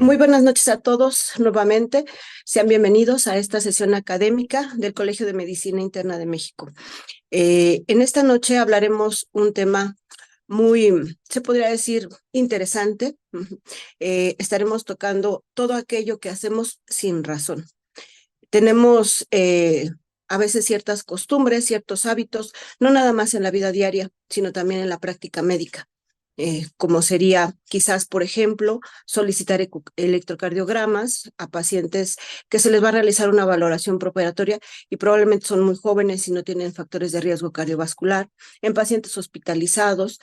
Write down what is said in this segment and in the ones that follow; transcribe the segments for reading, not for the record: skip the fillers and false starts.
Muy buenas noches a todos nuevamente. Sean bienvenidos a esta sesión académica del Colegio de Medicina Interna de México. En esta noche hablaremos un tema muy, se podría decir, interesante. Estaremos tocando todo aquello que hacemos sin razón. Tenemos a veces ciertas costumbres, ciertos hábitos, no nada más en la vida diaria, sino también en la práctica médica, como sería quizás, por ejemplo, solicitar electrocardiogramas a pacientes que se les va a realizar una valoración preoperatoria y probablemente son muy jóvenes y no tienen factores de riesgo cardiovascular, en pacientes hospitalizados.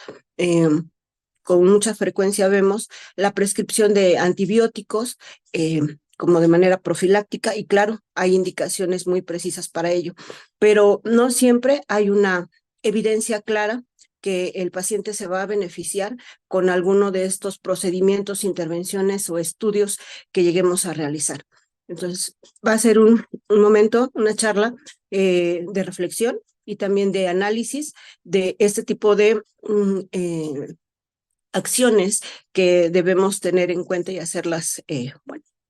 Con mucha frecuencia vemos la prescripción de antibióticos como de manera profiláctica y claro, hay indicaciones muy precisas para ello, pero no siempre hay una evidencia clara que el paciente se va a beneficiar con alguno de estos procedimientos, intervenciones o estudios que lleguemos a realizar. Entonces, va a ser un momento, una charla de reflexión y también de análisis de este tipo de acciones que debemos tener en cuenta y hacerlas,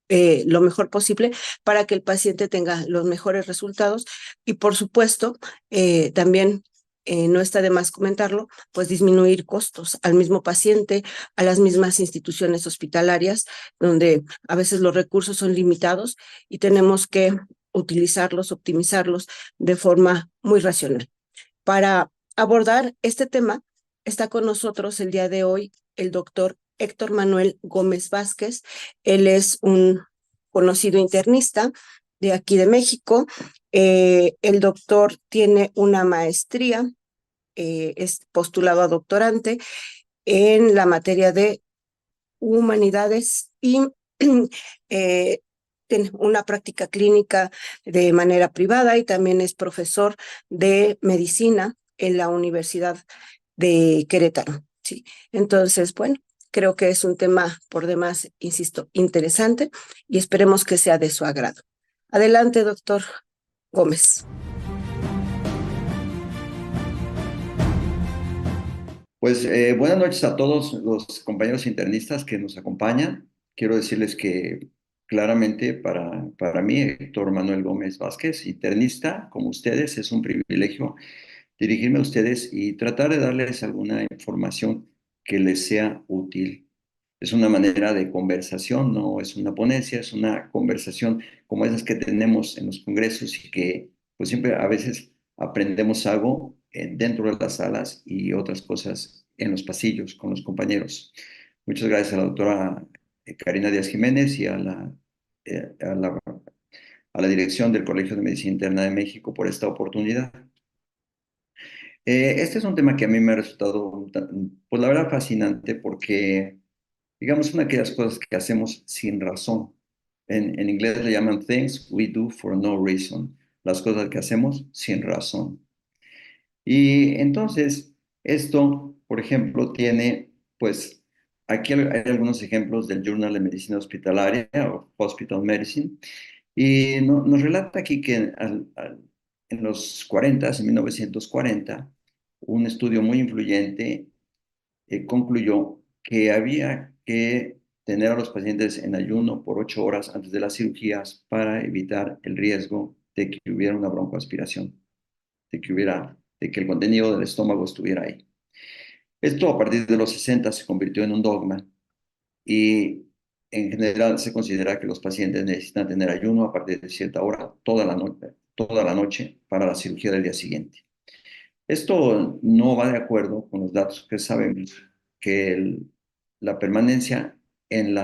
lo mejor posible para que el paciente tenga los mejores resultados y por supuesto también no está de más comentarlo, pues disminuir costos al mismo paciente, a las mismas instituciones hospitalarias, donde a veces los recursos son limitados y tenemos que utilizarlos, optimizarlos de forma muy racional. Para abordar este tema, está con nosotros el día de hoy el doctor Héctor Manuel Gómez Vázquez. Él es un conocido internista de aquí de México. El doctor tiene una maestría, es postulado a doctorante en la materia de humanidades y eh, tiene una práctica clínica de manera privada y también es profesor de medicina en la Universidad de Querétaro. Sí. Entonces, bueno, creo que es un tema por demás, insisto, interesante y esperemos que sea de su agrado. Adelante, doctor Gómez. Pues buenas noches a todos los compañeros internistas que nos acompañan. Quiero decirles que claramente para mí, Héctor Manuel Gómez Vázquez, internista como ustedes, es un privilegio dirigirme a ustedes y tratar de darles alguna información que les sea útil. Es una manera de conversación, no es una ponencia, es una conversación como esas que tenemos en los congresos y que pues siempre a veces aprendemos algo dentro de las salas y otras cosas en los pasillos con los compañeros. Muchas gracias a la doctora Karina Díaz Jiménez y eh, a la, a la dirección del Colegio de Medicina Interna de México por esta oportunidad. Este es un tema que a mí me ha resultado, pues la verdad, fascinante porque, digamos, una de aquellas cosas que hacemos sin razón. En inglés le llaman things we do for no reason, las cosas que hacemos sin razón. Y entonces, esto, por ejemplo, tiene, pues, aquí hay algunos ejemplos del Journal de Medicina Hospitalaria o Hospital Medicine, y nos relata aquí que en los 40, en 1940, un estudio muy influyente concluyó que había que tener a los pacientes en ayuno por 8 horas antes de las cirugías para evitar el riesgo de que hubiera una broncoaspiración, de que el contenido del estómago estuviera ahí. Esto a partir de los 60 se convirtió en un dogma y en general se considera que los pacientes necesitan tener ayuno a partir de cierta hora toda la noche para la cirugía del día siguiente. Esto no va de acuerdo con los datos que sabemos que la permanencia en,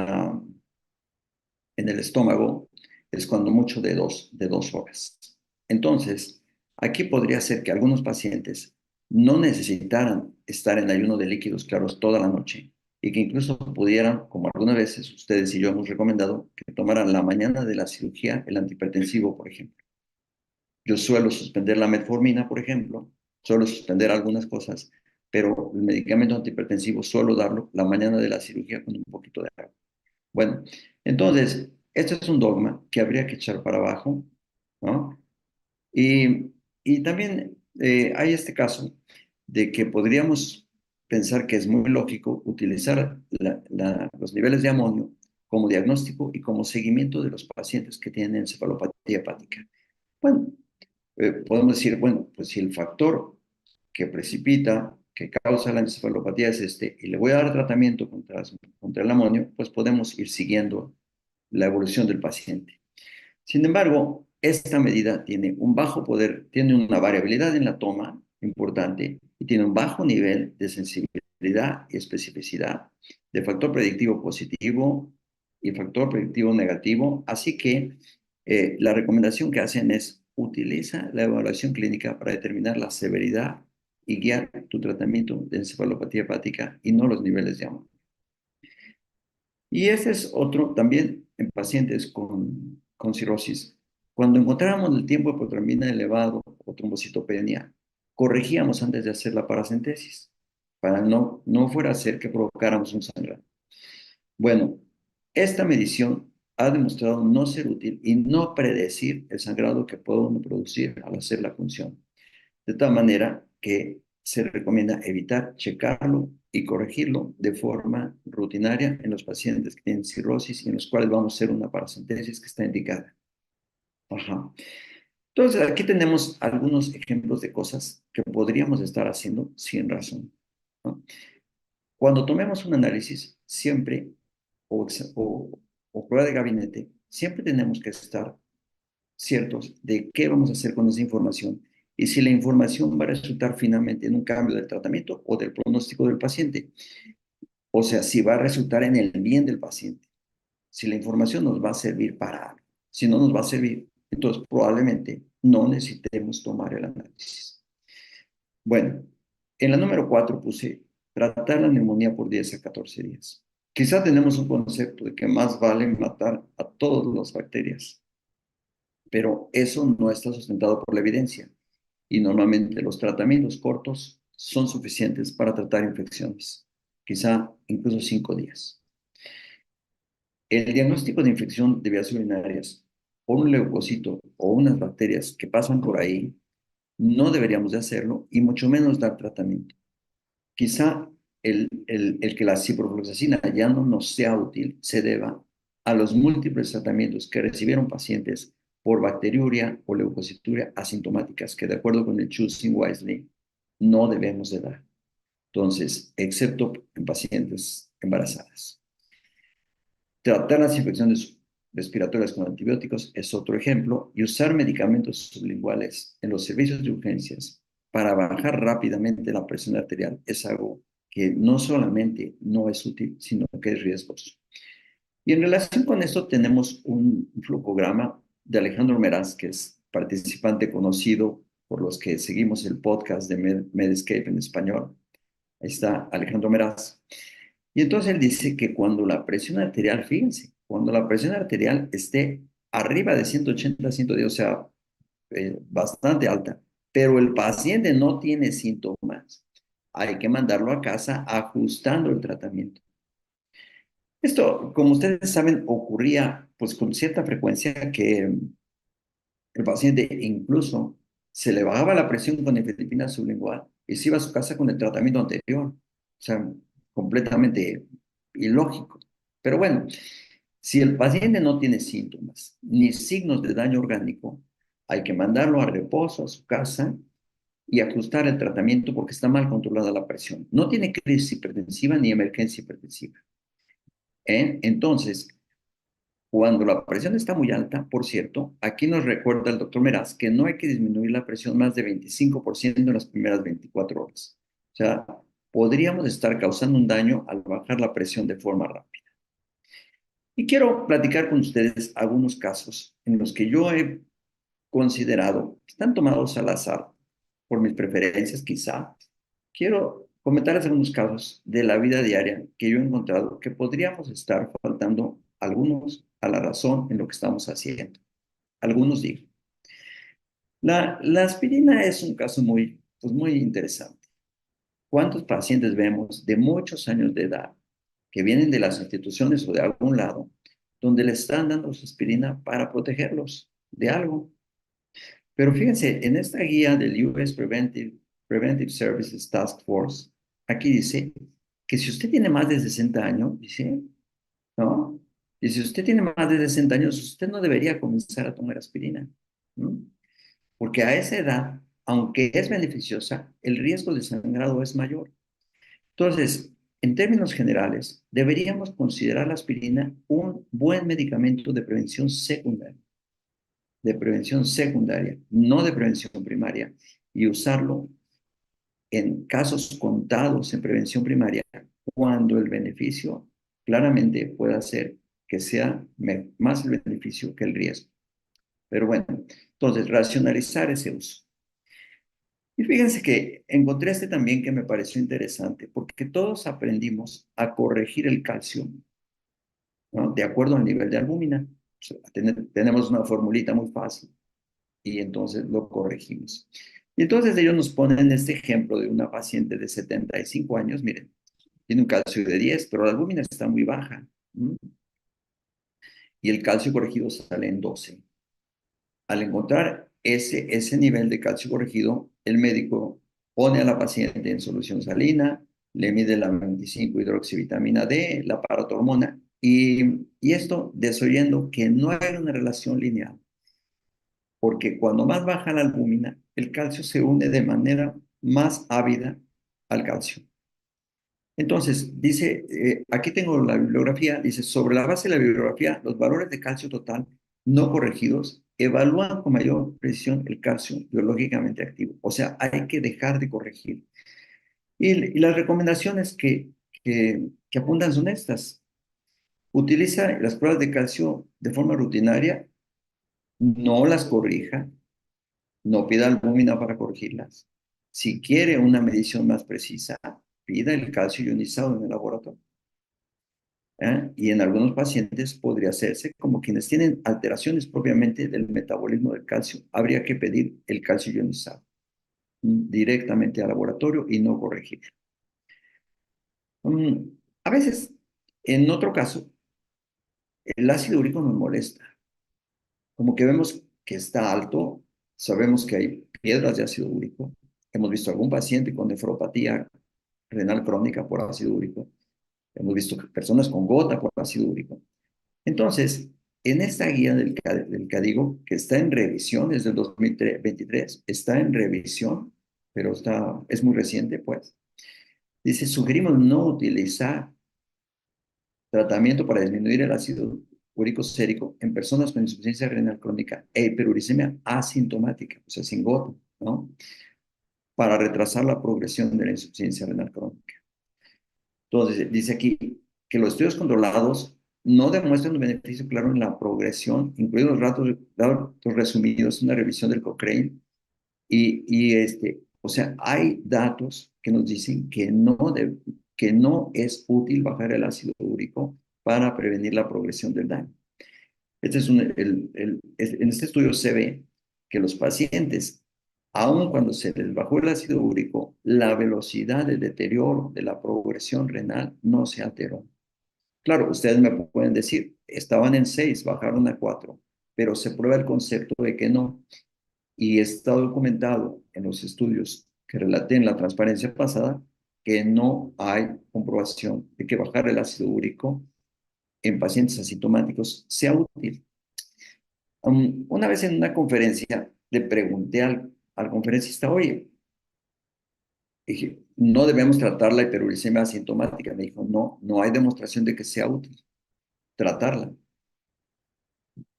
en el estómago es cuando mucho de dos horas. Entonces, aquí podría ser que algunos pacientes no necesitaran estar en ayuno de líquidos claros toda la noche y que incluso pudieran, como algunas veces ustedes y yo hemos recomendado, que tomaran la mañana de la cirugía el antihipertensivo, por ejemplo. Yo suelo suspender la metformina, por ejemplo, suelo suspender algunas cosas, pero el medicamento antihipertensivo suelo darlo la mañana de la cirugía con un poquito de agua. Bueno, entonces, este es un dogma que habría que echar para abajo, ¿no? Y también hay este caso de que podríamos pensar que es muy lógico utilizar los niveles de amonio como diagnóstico y como seguimiento de los pacientes que tienen encefalopatía hepática. Bueno, podemos decir, bueno, pues si el factor que precipita, que causa la encefalopatía es este, y le voy a dar tratamiento contra el amonio, pues podemos ir siguiendo la evolución del paciente. Sin embargo, esta medida tiene un bajo poder, tiene una variabilidad en la toma importante y tiene un bajo nivel de sensibilidad y especificidad de factor predictivo positivo y factor predictivo negativo. Así que la recomendación que hacen es utiliza la evaluación clínica para determinar la severidad y guiar tu tratamiento de encefalopatía hepática y no los niveles de amonio. Y ese es otro también en pacientes con cirrosis. Cuando encontrábamos el tiempo de protrombina elevado o trombocitopenia, corregíamos antes de hacer la paracentesis para no fuera a ser que provocáramos un sangrado. Bueno, esta medición ha demostrado no ser útil y no predecir el sangrado que puede uno producir al hacer la función. De tal manera que se recomienda evitar checarlo y corregirlo de forma rutinaria en los pacientes que tienen cirrosis y en los cuales vamos a hacer una paracentesis que está indicada. Ajá. Entonces, aquí tenemos algunos ejemplos de cosas que podríamos estar haciendo sin razón, ¿no? Cuando tomemos un análisis, siempre, o, o prueba de gabinete, siempre tenemos que estar ciertos de qué vamos a hacer con esa información y si la información va a resultar finalmente en un cambio del tratamiento o del pronóstico del paciente. O sea, si va a resultar en el bien del paciente, si la información nos va a servir para algo. Si no nos va a servir, entonces probablemente no necesitemos tomar el análisis. Bueno, en la número 4 puse tratar la neumonía por 10 a 14 días. Quizá tenemos un concepto de que más vale matar a todas las bacterias, pero eso no está sustentado por la evidencia y normalmente los tratamientos cortos son suficientes para tratar infecciones, quizá incluso 5 días. El diagnóstico de infección de vías urinarias por un leucocito o unas bacterias que pasan por ahí, no deberíamos de hacerlo y mucho menos dar tratamiento. Quizá el que la ciprofloxacina ya no nos sea útil se deba a los múltiples tratamientos que recibieron pacientes por bacteriuria o leucocituria asintomáticas que de acuerdo con el Choosing Wisely no debemos de dar. Entonces, excepto en pacientes embarazadas. Tratar las infecciones respiratorias con antibióticos es otro ejemplo y usar medicamentos sublinguales en los servicios de urgencias para bajar rápidamente la presión arterial es algo que no solamente no es útil, sino que es riesgoso. Y en relación con esto tenemos un flucograma de Alejandro Meraz, que es participante conocido por los que seguimos el podcast de Medscape en español. Ahí está Alejandro Meraz. Y entonces él dice que cuando la presión arterial, fíjense, cuando la presión arterial esté arriba de 180, 110, o sea, bastante alta, pero el paciente no tiene síntomas, hay que mandarlo a casa ajustando el tratamiento. Esto, como ustedes saben, ocurría pues con cierta frecuencia que el paciente incluso se le bajaba la presión con efedrina sublingual y se iba a su casa con el tratamiento anterior. O sea, completamente ilógico. Pero bueno, si el paciente no tiene síntomas ni signos de daño orgánico, hay que mandarlo a reposo a su casa y ajustar el tratamiento porque está mal controlada la presión. No tiene crisis hipertensiva ni emergencia hipertensiva. Entonces, cuando la presión está muy alta, por cierto, aquí nos recuerda el doctor Meraz que no hay que disminuir la presión más de 25% en las primeras 24 horas. O sea, podríamos estar causando un daño al bajar la presión de forma rápida. Y quiero platicar con ustedes algunos casos en los que yo he considerado, están tomados al azar, por mis preferencias quizá. Quiero comentarles algunos casos de la vida diaria que yo he encontrado que podríamos estar faltando algunos a la razón en lo que estamos haciendo. Algunos digo. La aspirina es un caso pues muy interesante. ¿Cuántos pacientes vemos de muchos años de edad que vienen de las instituciones o de algún lado donde le están dando su aspirina para protegerlos de algo? Pero fíjense, en esta guía del US Preventive Services Task Force, aquí dice que si usted tiene más de 60 años, dice, ¿no? Y si usted tiene más de 60 años, usted no debería comenzar a tomar aspirina, ¿no? Porque a esa edad, aunque es beneficiosa, el riesgo de sangrado es mayor. Entonces, en términos generales, deberíamos considerar la aspirina un buen medicamento de prevención secundaria, no de prevención primaria, y usarlo en casos contados en prevención primaria, cuando el beneficio claramente puede hacer que sea más el beneficio que el riesgo. Pero bueno, entonces, racionalizar ese uso. Y fíjense que encontré este también que me pareció interesante, porque todos aprendimos a corregir el calcio, ¿no? De acuerdo al nivel de albúmina. O sea, tenemos una formulita muy fácil y entonces lo corregimos. Y entonces ellos nos ponen este ejemplo de una paciente de 75 años, miren, tiene un calcio de 10, pero la albúmina está muy baja, ¿m? Y el calcio corregido sale en 12. Al encontrar ese nivel de calcio corregido, el médico pone a la paciente en solución salina, le mide la 25-hidroxivitamina D, la paratormona, y esto desoyendo que no hay una relación lineal, porque cuando más baja la albúmina, el calcio se une de manera más ávida al calcio. Entonces, dice, aquí tengo la bibliografía, dice, sobre la base de la bibliografía, los valores de calcio total no corregidos evalúan con mayor precisión el calcio biológicamente activo. O sea, hay que dejar de corregir. Y las recomendaciones que apuntan son estas. Utiliza las pruebas de calcio de forma rutinaria, no las corrija, no pida albúmina para corregirlas. Si quiere una medición más precisa, pida el calcio ionizado en el laboratorio. Y en algunos pacientes podría hacerse como quienes tienen alteraciones propiamente del metabolismo del calcio. Habría que pedir el calcio ionizado directamente al laboratorio y no corregir. A veces, en otro caso, el ácido úrico nos molesta. Como que vemos que está alto, sabemos que hay piedras de ácido úrico. Hemos visto algún paciente con nefropatía renal crónica por ácido úrico. Hemos visto personas con gota por ácido úrico. Entonces, en esta guía del CADIGO, que está en revisión desde el 2023, está en revisión, pero es muy reciente, pues, dice, sugerimos no utilizar tratamiento para disminuir el ácido úrico sérico en personas con insuficiencia renal crónica e hiperuricemia asintomática, o sea, sin gota, ¿no? Para retrasar la progresión de la insuficiencia renal crónica. Entonces, dice aquí que los estudios controlados no demuestran un beneficio claro en la progresión, incluidos datos resumidos, una revisión del Cochrane, o sea, hay datos que nos dicen que no es útil bajar el ácido úrico para prevenir la progresión del daño. En este estudio se ve que los pacientes, aun cuando se les bajó el ácido úrico, la velocidad de deterioro de la progresión renal no se alteró. Claro, ustedes me pueden decir, estaban en 6, bajaron a 4, pero se prueba el concepto de que no. Y está documentado en los estudios que relaté en la transparencia pasada que no hay comprobación de que bajar el ácido úrico en pacientes asintomáticos sea útil. Una vez en una conferencia le pregunté al conferencista, oye, dije, no debemos tratar la hiperuricemia asintomática. Me dijo, no, no hay demostración de que sea útil tratarla.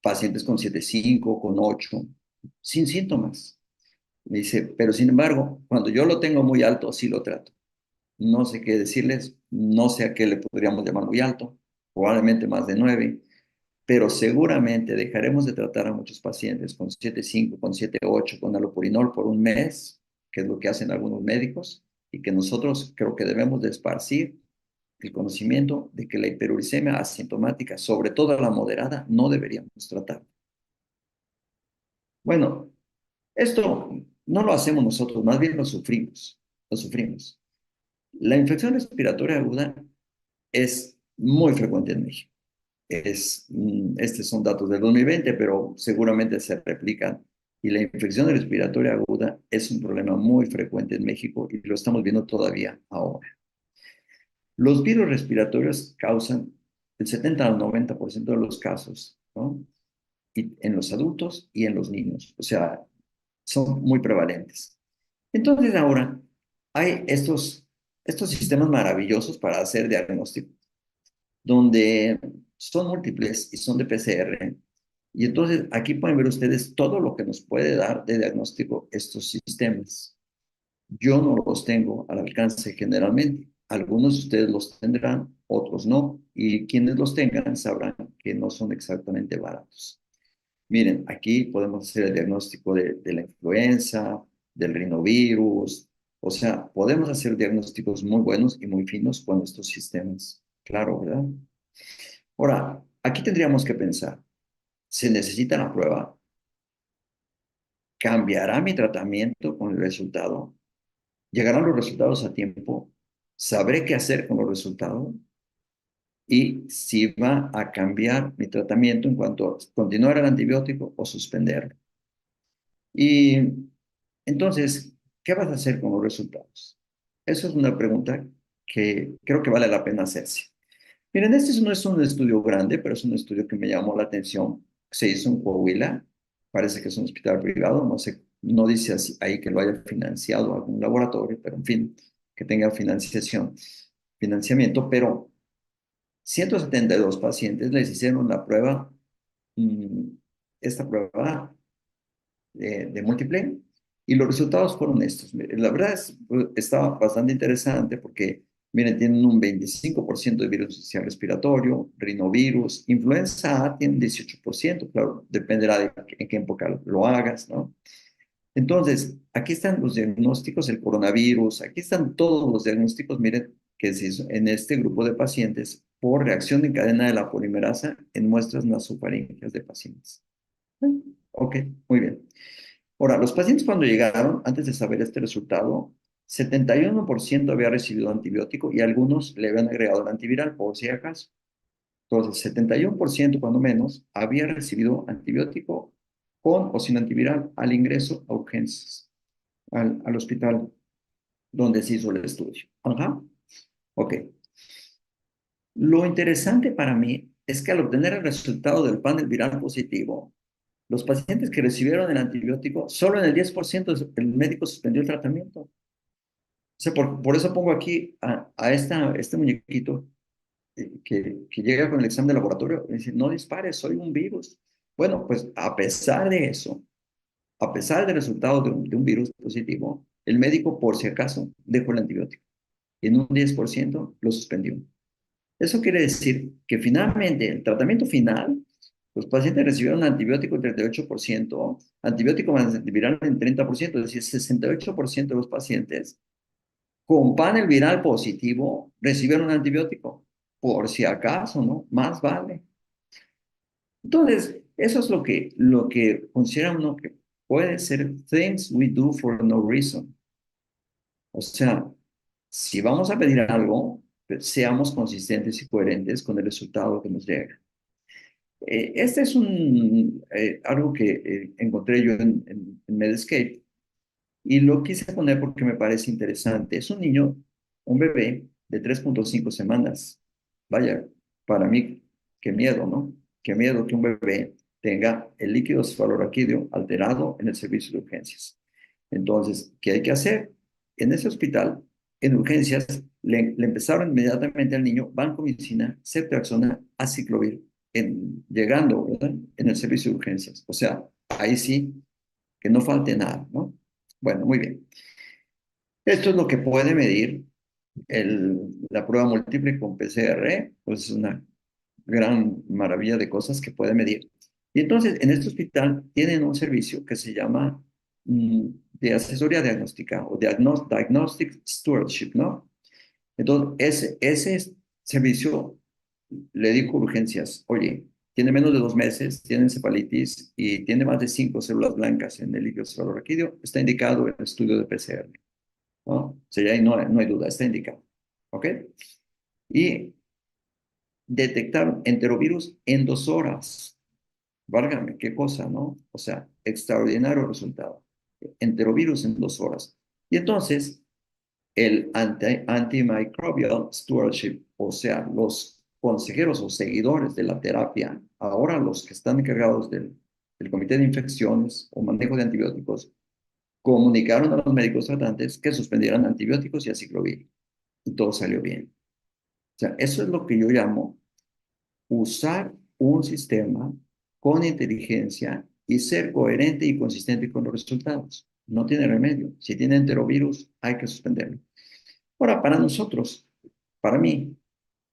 Pacientes con 7,5, con 8, sin síntomas. Me dice, pero sin embargo, cuando yo lo tengo muy alto, sí lo trato. No sé qué decirles, no sé a qué le podríamos llamar muy alto, probablemente más de 9, pero seguramente dejaremos de tratar a muchos pacientes con 7,5, con 7,8, con alopurinol por un mes, que es lo que hacen algunos médicos, y que nosotros creo que debemos de esparcir el conocimiento de que la hiperuricemia asintomática, sobre todo la moderada, no deberíamos tratar. Bueno, esto no lo hacemos nosotros, más bien lo sufrimos, lo sufrimos. La infección respiratoria aguda es muy frecuente en México. Estos son datos del 2020, pero seguramente se replican. Y la infección respiratoria aguda es un problema muy frecuente en México y lo estamos viendo todavía ahora. Los virus respiratorios causan el 70 al 90% de los casos, ¿no? Y en los adultos y en los niños, o sea, son muy prevalentes. Entonces ahora hay estos sistemas maravillosos para hacer diagnóstico, donde son múltiples y son de PCR. Y entonces aquí pueden ver ustedes todo lo que nos puede dar de diagnóstico estos sistemas. Yo no los tengo al alcance generalmente. Algunos de ustedes los tendrán, otros no. Y quienes los tengan sabrán que no son exactamente baratos. Miren, aquí podemos hacer el diagnóstico de la influenza, del rinovirus. O sea, podemos hacer diagnósticos muy buenos y muy finos con estos sistemas. Claro, ¿verdad? Ahora, aquí tendríamos que pensar, ¿se necesita la prueba? ¿Cambiará mi tratamiento con el resultado? ¿Llegarán los resultados a tiempo? ¿Sabré qué hacer con los resultados? Y si va a cambiar mi tratamiento en cuanto a continuar el antibiótico o suspenderlo. Y entonces, ¿qué vas a hacer con los resultados? Esa es una pregunta que creo que vale la pena hacerse. Miren, este no es un estudio grande, pero es un estudio que me llamó la atención. Se hizo en Coahuila, parece que es un hospital privado, no sé, no dice así, ahí que lo haya financiado algún laboratorio, pero en fin, que tenga financiamiento, pero 172 pacientes les hicieron la prueba, mm, esta prueba de múltiple, y los resultados fueron estos. La verdad estaba bastante interesante porque, miren, tienen un 25% de virus social respiratorio, rinovirus, influenza A tiene un 18%, claro, dependerá de en qué época lo hagas, ¿no? Entonces, aquí están los diagnósticos, el coronavirus, aquí están todos los diagnósticos, miren, que se hizo en este grupo de pacientes por reacción en cadena de la polimerasa en muestras nasofaríngeas de pacientes. Ok, muy bien. Ahora, los pacientes cuando llegaron, antes de saber este resultado, 71% había recibido antibiótico y algunos le habían agregado el antiviral, por si acaso. Entonces, 71% cuando menos había recibido antibiótico con o sin antiviral al ingreso a urgencias, al hospital donde se hizo el estudio. Ajá, ok. Lo interesante para mí es que al obtener el resultado del panel viral positivo, los pacientes que recibieron el antibiótico, solo en el 10% el médico suspendió el tratamiento. O sea, por eso pongo aquí este muñequito que llega con el examen de laboratorio y dice, no dispares, soy un virus. Bueno, pues a pesar de eso, a pesar del resultado de un virus positivo, el médico, por si acaso, dejó el antibiótico y en un 10% lo suspendió. Eso quiere decir que finalmente, el tratamiento final, los pacientes recibieron antibiótico en 38%, antibiótico más antiviral en 30%, es decir, 68% de los pacientes con panel viral positivo recibieron antibiótico, por si acaso, ¿no? Más vale. Entonces, eso es lo que considera uno que puede ser things we do for no reason. O sea, si vamos a pedir algo, pues, seamos consistentes y coherentes con el resultado que nos llega. Este es algo que encontré yo en Medscape y lo quise poner porque me parece interesante. Es un niño, un bebé de 3.5 semanas. Vaya, para mí, qué miedo, ¿no? Qué miedo que un bebé tenga el líquido cefalorraquídeo alterado en el servicio de urgencias. Entonces, ¿qué hay que hacer? En ese hospital, en urgencias, le empezaron inmediatamente al niño vancomicina, ceftriaxona, aciclovir, llegando, ¿verdad? En el servicio de urgencias. O sea, ahí sí, que no falte nada, ¿no? Bueno, muy bien. Esto es lo que puede medir la prueba múltiple con PCR, pues es una gran maravilla de cosas que puede medir. Y entonces, en este hospital tienen un servicio que se llama de asesoría diagnóstica o Diagnostic Stewardship, ¿no? Entonces, ese servicio le dijo urgencias, oye, tiene menos de 2 meses, tiene encefalitis y tiene más de 5 células blancas en el líquido cefalorraquídeo, está indicado en el estudio de PCR, ¿no? O sea, ya ahí no hay duda, está indicado, ¿ok? Y detectaron enterovirus en 2 horas. Válgame, qué cosa, ¿no? O sea, extraordinario resultado. Enterovirus en 2 horas. Y entonces, el antimicrobial stewardship, o sea, los consejeros o seguidores de la terapia, ahora los que están encargados del comité de infecciones o manejo de antibióticos, comunicaron a los médicos tratantes que suspendieran antibióticos y aciclovir. Y todo salió bien. O sea, eso es lo que yo llamo usar un sistema con inteligencia y ser coherente y consistente con los resultados. No tiene remedio. Si tiene enterovirus, hay que suspenderlo. Ahora, para nosotros, para mí,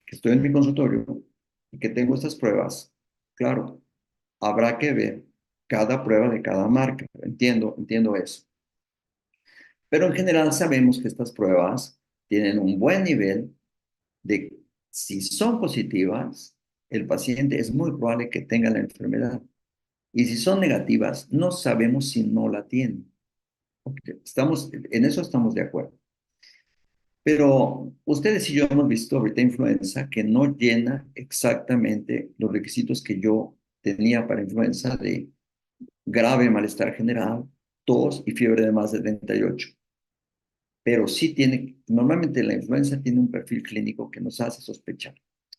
que estoy en mi consultorio y que tengo estas pruebas, claro, habrá que ver cada prueba de cada marca. Entiendo eso. Pero en general sabemos que estas pruebas tienen un buen nivel de, si son positivas, el paciente es muy probable que tenga la enfermedad. Y si son negativas, no sabemos si no la tiene. En eso estamos de acuerdo. Pero ustedes y yo hemos visto ahorita influenza que no llena exactamente los requisitos que yo tenía para influenza de grave malestar general, tos y fiebre de más de 38. Pero sí tiene, normalmente la influenza tiene un perfil clínico que nos hace sospechar.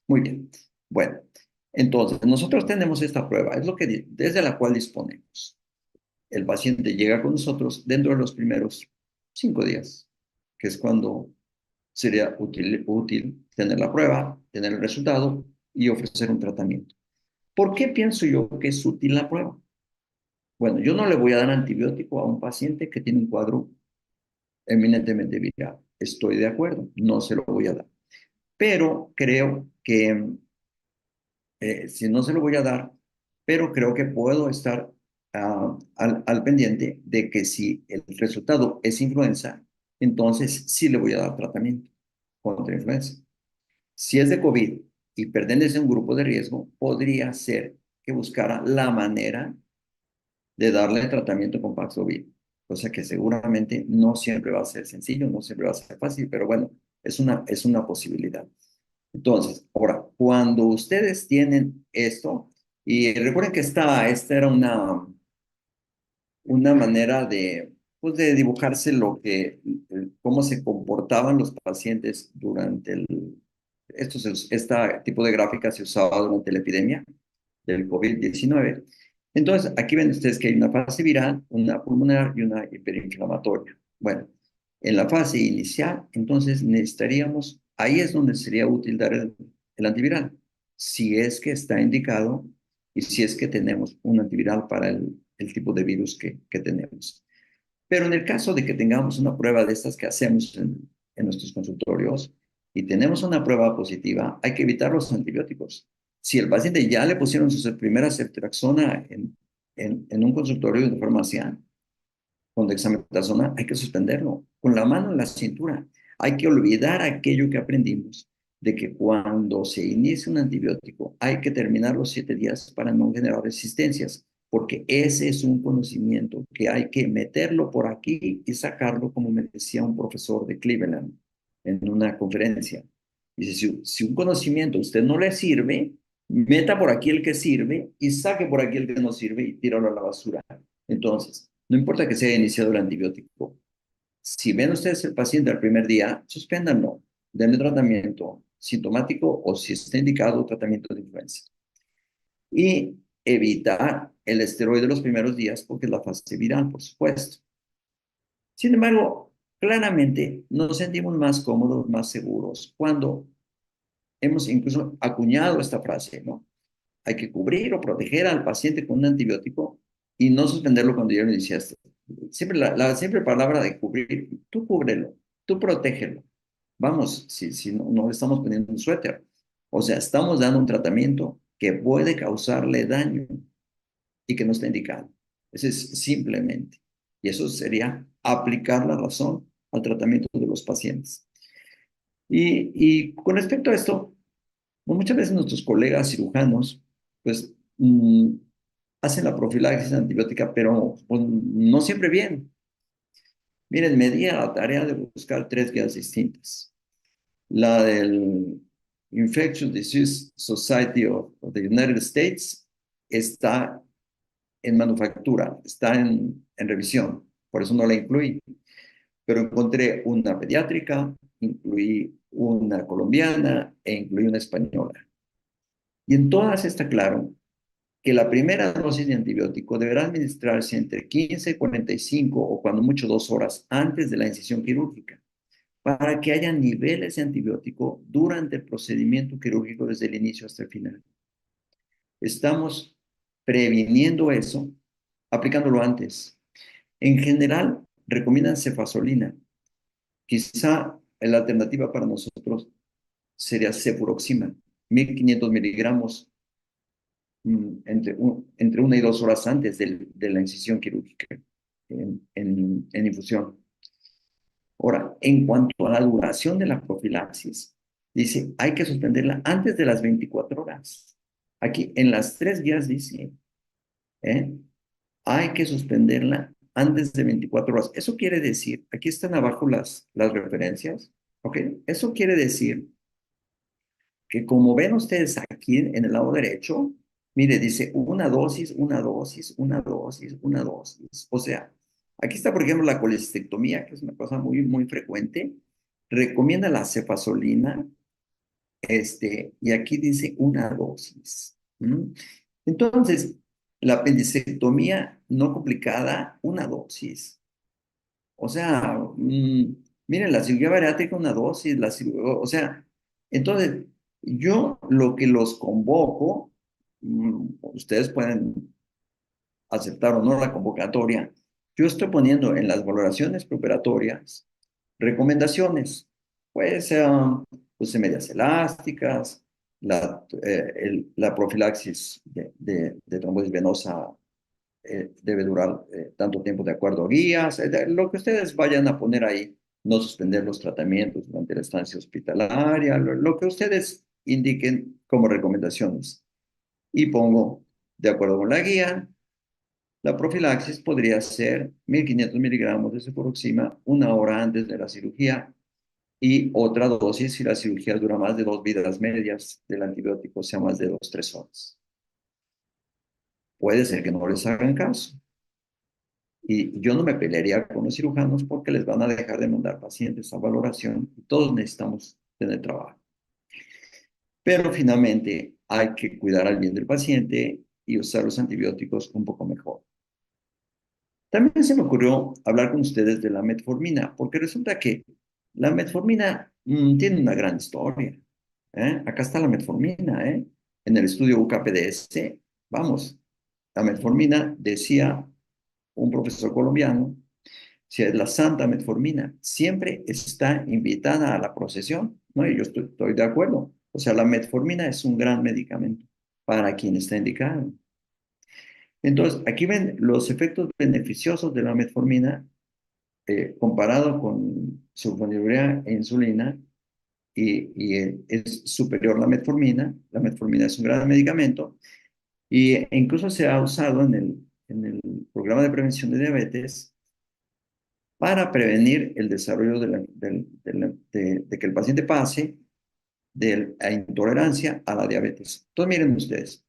Muy bien. Bueno, entonces nosotros tenemos esta prueba, es lo que desde la cual disponemos. El paciente llega con nosotros dentro de los primeros 5 días, que es cuando sería útil tener la prueba, tener el resultado y ofrecer un tratamiento. ¿Por qué pienso yo que es útil la prueba? Bueno, yo no le voy a dar antibiótico a un paciente que tiene un cuadro eminentemente viral. Estoy de acuerdo, no se lo voy a dar. Pero creo que, si no se lo voy a dar, pero creo que puedo estar al pendiente de que si el resultado es influenza, entonces sí le voy a dar tratamiento contra influenza. Si es de COVID y pertenece a un grupo de riesgo, podría ser que buscara la manera de darle tratamiento con Paxlovid, cosa que seguramente no siempre va a ser sencillo, no siempre va a ser fácil, pero bueno, es una posibilidad. Entonces, ahora, cuando ustedes tienen esto, y recuerden que esta era una manera de, pues, de dibujarse cómo se comportaban los pacientes durante este tipo de gráfica se usaba durante la epidemia del COVID-19. Entonces, aquí ven ustedes que hay una fase viral, una pulmonar y una hiperinflamatoria. Bueno, en la fase inicial, entonces necesitaríamos, ahí es donde sería útil dar el antiviral, si es que está indicado y si es que tenemos un antiviral para el tipo de virus que tenemos. Pero en el caso de que tengamos una prueba de estas que hacemos en nuestros consultorios y tenemos una prueba positiva, hay que evitar los antibióticos. Si el paciente ya le pusieron su primera ceftriaxona en un consultorio de farmacia con dexametasona, hay que suspenderlo con la mano en la cintura. Hay que olvidar aquello que aprendimos de que cuando se inicia un antibiótico hay que terminar los 7 días para no generar resistencias, porque ese es un conocimiento que hay que meterlo por aquí y sacarlo, como me decía un profesor de Cleveland en una conferencia. Dice, si un conocimiento a usted no le sirve, meta por aquí el que sirve y saque por aquí el que no sirve y tíralo a la basura. Entonces, no importa que se haya iniciado el antibiótico. Si ven ustedes el paciente al primer día, suspéndanlo, denle tratamiento sintomático o si está indicado tratamiento de influenza. Y evitar el esteroide los primeros días porque es la fase viral, por supuesto. Sin embargo, claramente nos sentimos más cómodos, más seguros cuando hemos incluso acuñado esta frase, ¿no? Hay que cubrir o proteger al paciente con un antibiótico y no suspenderlo cuando ya lo iniciaste. Siempre la simple palabra de cubrir, tú cúbrelo, tú protégelo. Vamos, si no le estamos poniendo un suéter. O sea, estamos dando un tratamiento que puede causarle daño y que no está indicado. Eso es simplemente. Y eso sería aplicar la razón al tratamiento de los pacientes. Y con respecto a esto, pues muchas veces nuestros colegas cirujanos, pues, hacen la profilaxis antibiótica, pero pues, no siempre bien. Miren, me di a la tarea de buscar 3 guías distintas. La del Infectious Disease Society of the United States está en manufactura, está en revisión, por eso no la incluí. Pero encontré una pediátrica, incluí una colombiana e incluí una española. Y en todas está claro que la primera dosis de antibiótico deberá administrarse entre 15 y 45 o cuando mucho 2 horas antes de la incisión quirúrgica, para que haya niveles de antibiótico durante el procedimiento quirúrgico desde el inicio hasta el final. Estamos previniendo eso aplicándolo antes. En general, recomiendan cefazolina. Quizá la alternativa para nosotros sería cefuroxima, 1500 miligramos entre 1 y 2 horas antes de la incisión quirúrgica en infusión. Ahora, en cuanto a la duración de la profilaxis, dice, hay que suspenderla antes de las 24 horas. Aquí, en las 3 guías dice, ¿eh? Hay que suspenderla antes de 24 horas. Eso quiere decir, aquí están abajo las referencias, ¿ok? Eso quiere decir que como ven ustedes aquí en el lado derecho, mire, dice una dosis, una dosis, una dosis, una dosis. O sea, aquí está, por ejemplo, la colestectomía, que es una cosa muy, muy frecuente. Recomienda la cefazolina, y aquí dice una dosis. ¿Mm? Entonces, la apendicectomía no complicada, una dosis. O sea, miren, la cirugía bariátrica, una dosis, o sea, entonces, yo lo que los convoco, ustedes pueden aceptar o no la convocatoria, yo estoy poniendo en las valoraciones preoperatorias recomendaciones, pues, use medias elásticas, la profilaxis de trombosis venosa debe durar tanto tiempo de acuerdo a guías, lo que ustedes vayan a poner ahí, no suspender los tratamientos durante la estancia hospitalaria, lo que ustedes indiquen como recomendaciones. Y pongo, de acuerdo con la guía, la profilaxis podría ser 1500 miligramos de cefuroxima 1 hora antes de la cirugía y otra dosis si la cirugía dura más de 2 vidas medias del antibiótico, o sea, más de 2, 3 horas. Puede ser que no les hagan caso. Y yo no me pelearía con los cirujanos porque les van a dejar de mandar pacientes a valoración y todos necesitamos tener trabajo. Pero finalmente hay que cuidar al bien del paciente y usar los antibióticos un poco mejor. También se me ocurrió hablar con ustedes de la metformina, porque resulta que la metformina tiene una gran historia. Acá está la metformina, en el estudio UKPDS. Vamos, la metformina, decía un profesor colombiano, si es la santa metformina, siempre está invitada a la procesión, ¿no? Y yo estoy de acuerdo. O sea, la metformina es un gran medicamento para quien está indicado. Entonces, aquí ven los efectos beneficiosos de la metformina comparado con sulfonilurea e insulina y es superior la metformina. La metformina es un gran medicamento e incluso se ha usado en el programa de prevención de diabetes para prevenir el desarrollo de que el paciente pase de la intolerancia a la diabetes. Entonces, miren ustedes,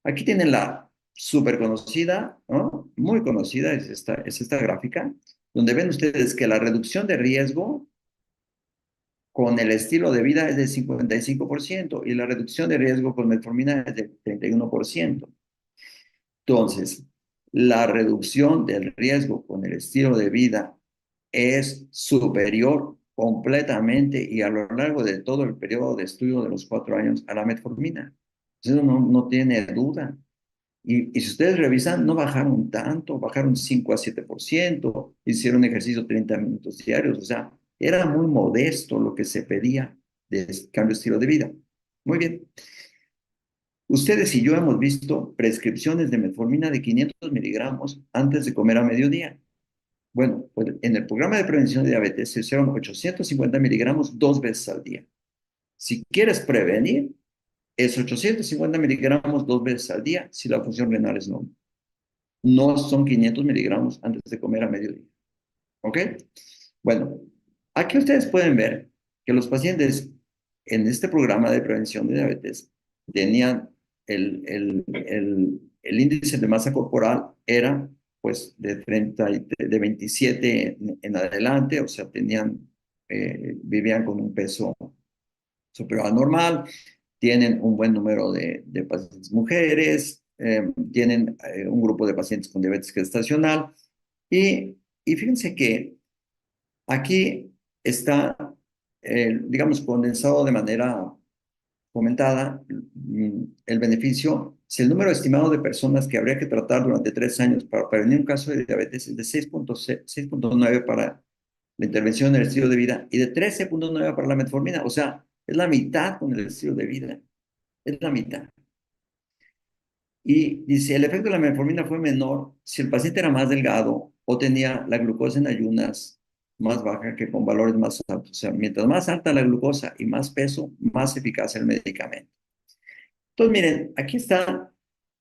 aquí tienen la súper conocida, ¿no? Muy conocida, es esta gráfica, donde ven ustedes que la reducción de riesgo con el estilo de vida es de 55% y la reducción de riesgo con metformina es de 31%. Entonces, la reducción del riesgo con el estilo de vida es superior completamente y a lo largo de todo el periodo de estudio de los 4 años a la metformina. Eso no tiene duda. Y si ustedes revisan, no bajaron tanto, bajaron 5 a 7%, hicieron ejercicio 30 minutos diarios, o sea, era muy modesto lo que se pedía de cambio de estilo de vida. Muy bien. Ustedes y yo hemos visto prescripciones de metformina de 500 miligramos antes de comer a mediodía. Bueno, pues en el programa de prevención de diabetes se usaron 850 miligramos 2 veces al día. Si quieres prevenir, es 850 miligramos 2 veces al día si la función renal es normal. No son 500 miligramos antes de comer a mediodía. ¿Ok? Bueno, aquí ustedes pueden ver que los pacientes en este programa de prevención de diabetes tenían el índice de masa corporal era pues de 27 en adelante, o sea, vivían con un peso superior al normal, tienen un buen número de pacientes mujeres, tienen un grupo de pacientes con diabetes gestacional y fíjense que aquí está, digamos, condensado de manera comentada el beneficio. Si el número estimado de personas que habría que tratar durante 3 años para prevenir un caso de diabetes es de 6.9 para la intervención en el estilo de vida y de 13.9 para la metformina, o sea, es la mitad con el estilo de vida, es la mitad. Y dice, el efecto de la metformina fue menor si el paciente era más delgado o tenía la glucosa en ayunas más baja que con valores más altos. O sea, mientras más alta la glucosa y más peso, más eficaz el medicamento. Entonces, miren, aquí está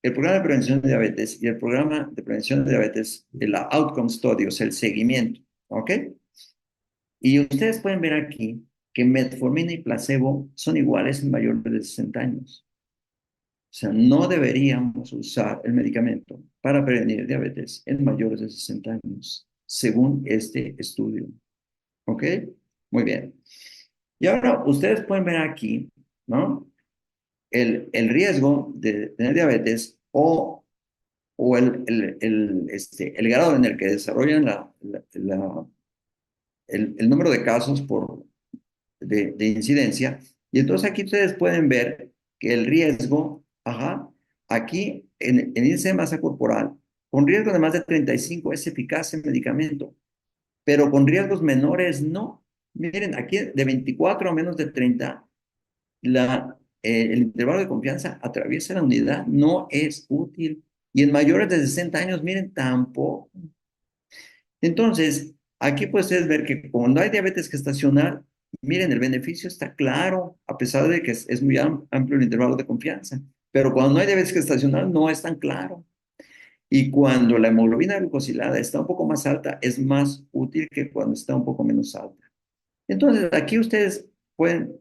el programa de prevención de diabetes y el programa de prevención de diabetes, la Outcome Study, o sea, el seguimiento, ¿ok? Y ustedes pueden ver aquí que metformina y placebo son iguales en mayores de 60 años. O sea, no deberíamos usar el medicamento para prevenir diabetes en mayores de 60 años, según este estudio. ¿Ok? Muy bien. Y ahora ustedes pueden ver aquí, ¿no? El riesgo de tener diabetes o el grado en el que desarrollan el número de casos de incidencia. Y entonces aquí ustedes pueden ver que el riesgo, ajá, aquí en índice de masa corporal, con riesgo de más de 35 es eficaz el medicamento, pero con riesgos menores no. Miren, aquí de 24 a menos de 30 el intervalo de confianza atraviesa la unidad, no es útil. Y en mayores de 60 años, miren, tampoco. Entonces, aquí pueden ustedes ver que cuando hay diabetes gestacional, miren, el beneficio está claro, a pesar de que es muy amplio el intervalo de confianza. Pero cuando no hay diabetes gestacional, no es tan claro. Y cuando la hemoglobina glucosilada está un poco más alta, es más útil que cuando está un poco menos alta. Entonces, aquí ustedes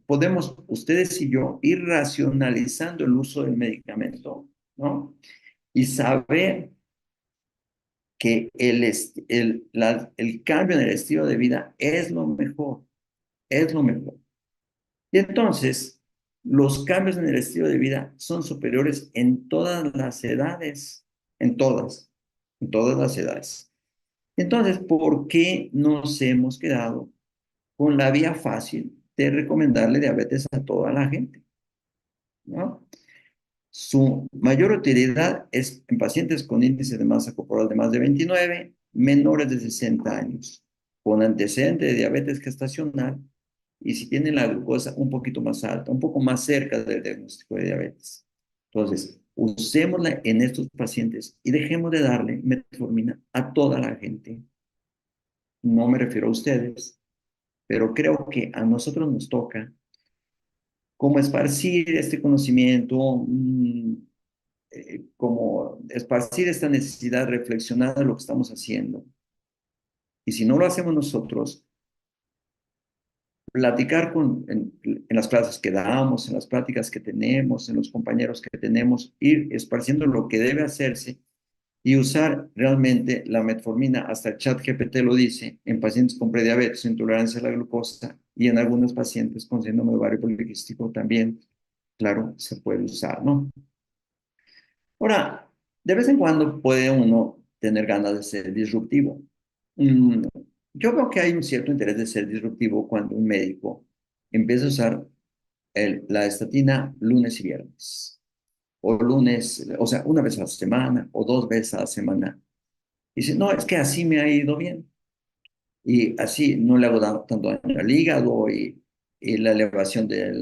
podemos, ustedes y yo, ir racionalizando el uso del medicamento, ¿no? Y saber que el cambio en el estilo de vida es lo mejor, es lo mejor. Y entonces, los cambios en el estilo de vida son superiores en todas las edades, en todas las edades. Entonces, ¿por qué nos hemos quedado con la vía fácil de recomendarle diabetes a toda la gente? ¿No? Su mayor utilidad es en pacientes con índice de masa corporal de más de 29, menores de 60 años, con antecedente de diabetes gestacional y si tienen la glucosa un poquito más alta, un poco más cerca del diagnóstico de diabetes. Entonces, usémosla en estos pacientes y dejemos de darle metformina a toda la gente. No me refiero a ustedes, pero creo que a nosotros nos toca como esparcir este conocimiento, como esparcir esta necesidad reflexionada de lo que estamos haciendo. Y si no lo hacemos nosotros, platicar en las clases que damos, en las pláticas que tenemos, en los compañeros que tenemos, ir esparciendo lo que debe hacerse y usar realmente la metformina, hasta el chat GPT lo dice, en pacientes con prediabetes, intolerancia a la glucosa y en algunos pacientes con síndrome de ovario poliquístico también, claro, se puede usar, ¿no? Ahora, de vez en cuando puede uno tener ganas de ser disruptivo. Mm, yo veo que hay un cierto interés de ser disruptivo cuando un médico empieza a usar la estatina lunes y viernes, o lunes, o sea, una vez a la semana o 2 veces a la semana. Y dice, no, es que así me ha ido bien. Y así no le hago tanto daño al hígado y la elevación de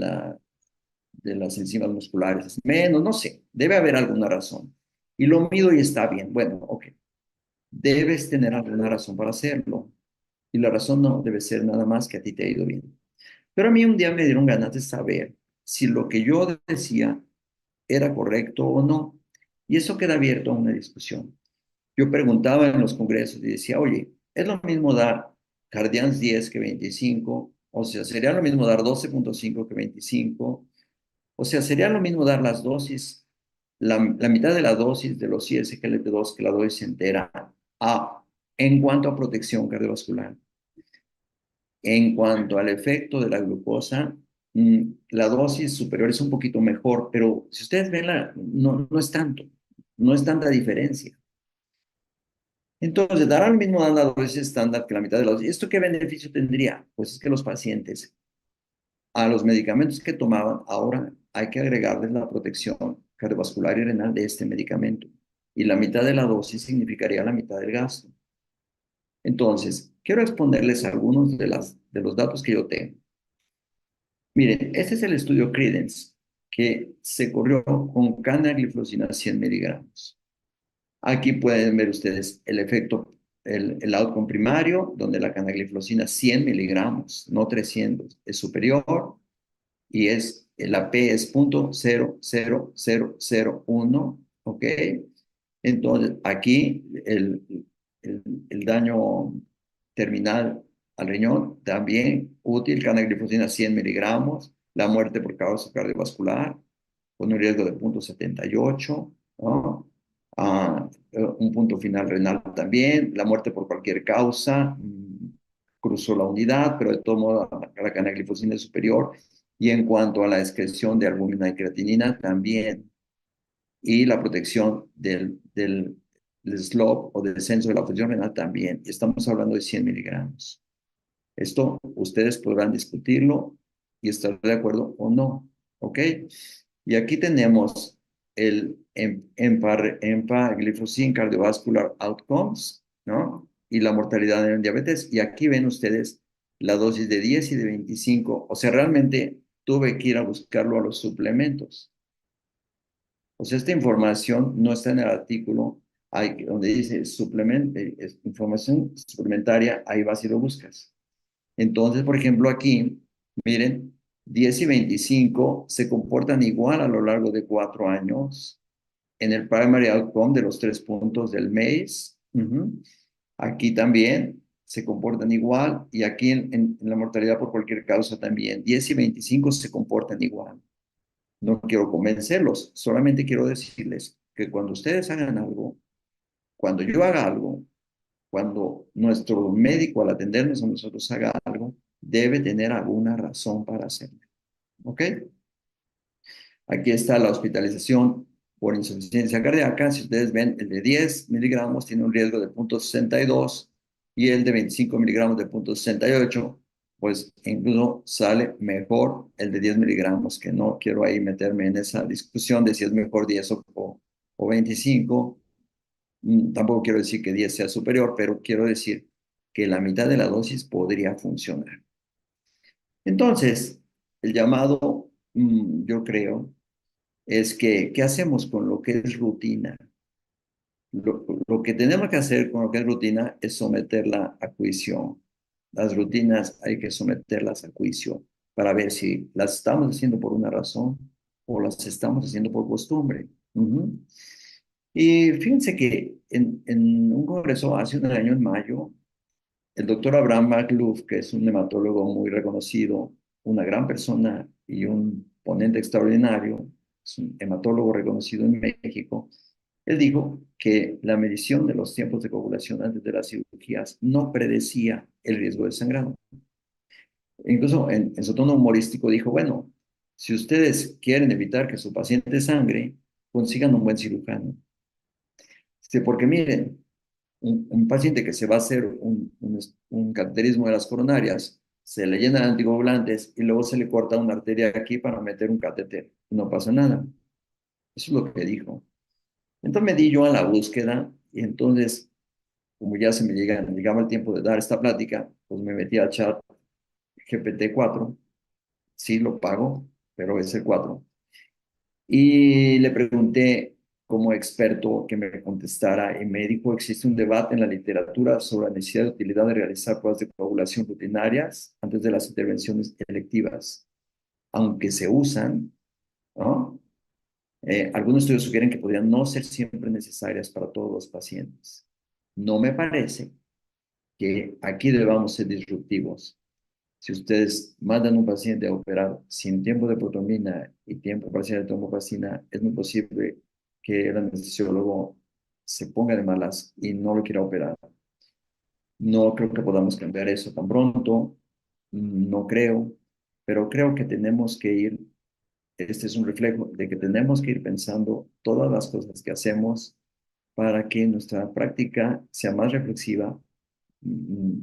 las enzimas musculares es menos, no sé, debe haber alguna razón. Y lo mido y está bien. Bueno, ok. Debes tener alguna razón para hacerlo. Y la razón no debe ser nada más que a ti te ha ido bien. Pero a mí un día me dieron ganas de saber si lo que yo decía era correcto o no. Y eso queda abierto a una discusión. Yo preguntaba en los congresos y decía, oye, ¿es lo mismo dar Jardiance 10 que 25? O sea, ¿sería lo mismo dar 12.5 que 25? O sea, ¿sería lo mismo dar las dosis, la mitad de la dosis de los ISGLT2 que la dosis entera en cuanto a protección cardiovascular? En cuanto al efecto de la glucosa, La dosis superior es un poquito mejor, pero si ustedes ven, no es tanto, no es tanta diferencia. Entonces, dará lo mismo dar la dosis estándar que la mitad de la dosis. ¿Esto qué beneficio tendría? Pues es que los pacientes, a los medicamentos que tomaban, ahora hay que agregarles la protección cardiovascular y renal de este medicamento. Y la mitad de la dosis significaría la mitad del gasto. Entonces, quiero exponerles algunos de los datos que yo tengo. Miren, este es el estudio Credence, que se corrió con canagliflozina 100 miligramos. Aquí pueden ver ustedes el efecto, el outcome primario, donde la canagliflozina 100 miligramos, no 300, es superior y la P es 0.00001, ¿ok? Entonces, aquí el daño terminal al riñón también útil, canagliflozina 100 miligramos, la muerte por causa cardiovascular con un riesgo de 0.78, ¿no? Un punto final renal también, la muerte por cualquier causa, cruzó la unidad, pero de todo modo la canagliflozina es superior. Y en cuanto a la excreción de albúmina y creatinina, también. Y la protección del slope o descenso de la función renal también. Estamos hablando de 100 miligramos. Esto ustedes podrán discutirlo y estar de acuerdo o no, ¿ok? Y aquí tenemos el empagliflozin cardiovascular outcomes, ¿no? Y la mortalidad en diabetes. Y aquí ven ustedes la dosis de 10 y de 25. O sea, realmente tuve que ir a buscarlo a los suplementos. O sea, esta información no está en el artículo donde dice información suplementaria, ahí vas y lo buscas. Entonces, por ejemplo, aquí, miren, 10 y 25 se comportan igual a lo largo de 4 años en el primary outcome de los 3 puntos del MACE. Aquí también se comportan igual y aquí en la mortalidad por cualquier causa también. 10 y 25 se comportan igual. No quiero convencerlos, solamente quiero decirles que cuando ustedes hagan algo, cuando yo haga algo, cuando nuestro médico al atendernos a nosotros haga algo, debe tener alguna razón para hacerlo. ¿Ok? Aquí está la hospitalización por insuficiencia cardíaca. Si ustedes ven, el de 10 miligramos tiene un riesgo de 0.62 y el de 25 miligramos de 0.68, pues incluso sale mejor el de 10 miligramos, que no quiero ahí meterme en esa discusión de si es mejor 10 o 25. Tampoco quiero decir que 10 sea superior, pero quiero decir que la mitad de la dosis podría funcionar. Entonces, el llamado, yo creo, es que, ¿qué hacemos con lo que es rutina? Lo que tenemos que hacer con lo que es rutina es someterla a juicio. Las rutinas hay que someterlas a juicio para ver si las estamos haciendo por una razón o las estamos haciendo por costumbre. Y fíjense que en un congreso hace un año, en mayo, el doctor Abraham McLuff, que es un hematólogo muy reconocido, una gran persona y un ponente extraordinario, es un hematólogo reconocido en México, él dijo que la medición de los tiempos de coagulación antes de las cirugías no predecía el riesgo de sangrado. Incluso en su tono humorístico dijo, bueno, si ustedes quieren evitar que su paciente sangre, consigan un buen cirujano. Porque miren, un paciente que se va a hacer un cateterismo de las coronarias, se le llenan anticoagulantes y luego se le corta una arteria aquí para meter un catéter. No pasa nada. Eso es lo que dijo. Entonces me di yo a la búsqueda y entonces, como ya llegaba el tiempo de dar esta plática, pues me metí al chat GPT-4. Sí, lo pago, pero es el 4. Y le pregunté como experto que me contestara y me dijo, existe un debate en la literatura sobre la necesidad de utilidad de realizar pruebas de coagulación rutinarias antes de las intervenciones electivas, aunque se usan, ¿no? Algunos estudios sugieren que podrían no ser siempre necesarias para todos los pacientes. No me parece que aquí debamos ser disruptivos. Si ustedes mandan un paciente a operar sin tiempo de protomina y tiempo parcial de tromboplastina, es muy posible que el anestesiólogo se ponga de malas y no lo quiera operar. No creo que podamos cambiar eso tan pronto, no creo. pero creo que tenemos que ir, este es un reflejo de que tenemos que ir pensando todas las cosas que hacemos para que nuestra práctica sea más reflexiva,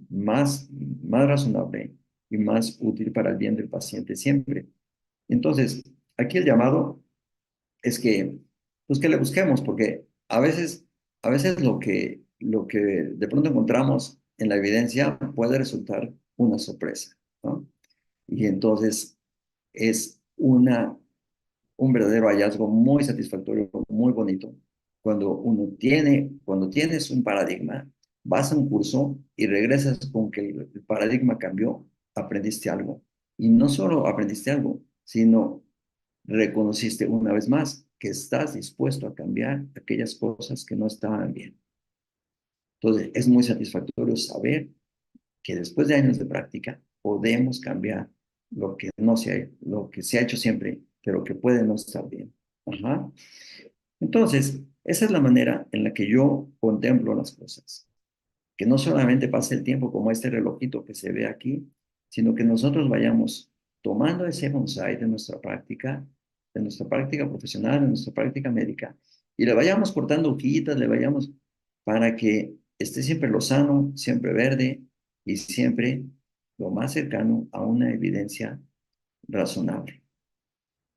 más razonable y más útil para el bien del paciente siempre. Entonces, aquí el llamado es que, pues que le busquemos, porque a veces lo que de pronto encontramos en la evidencia puede resultar una sorpresa, ¿no? Y entonces es un verdadero hallazgo muy satisfactorio, muy bonito. Cuando tienes un paradigma, vas a un curso y regresas con que el paradigma cambió, aprendiste algo. Y no solo aprendiste algo, sino reconociste una vez más que estás dispuesto a cambiar aquellas cosas que no estaban bien. Entonces, es muy satisfactorio saber que después de años de práctica podemos cambiar lo que se ha hecho siempre, pero que puede no estar bien. Ajá. Entonces, esa es la manera en la que yo contemplo las cosas. Que no solamente pase el tiempo como este relojito que se ve aquí, sino que nosotros vayamos tomando ese bonsai de nuestra práctica profesional, de nuestra práctica médica, y le vayamos cortando hojitas, le vayamos para que esté siempre lo sano, siempre verde y siempre lo más cercano a una evidencia razonable.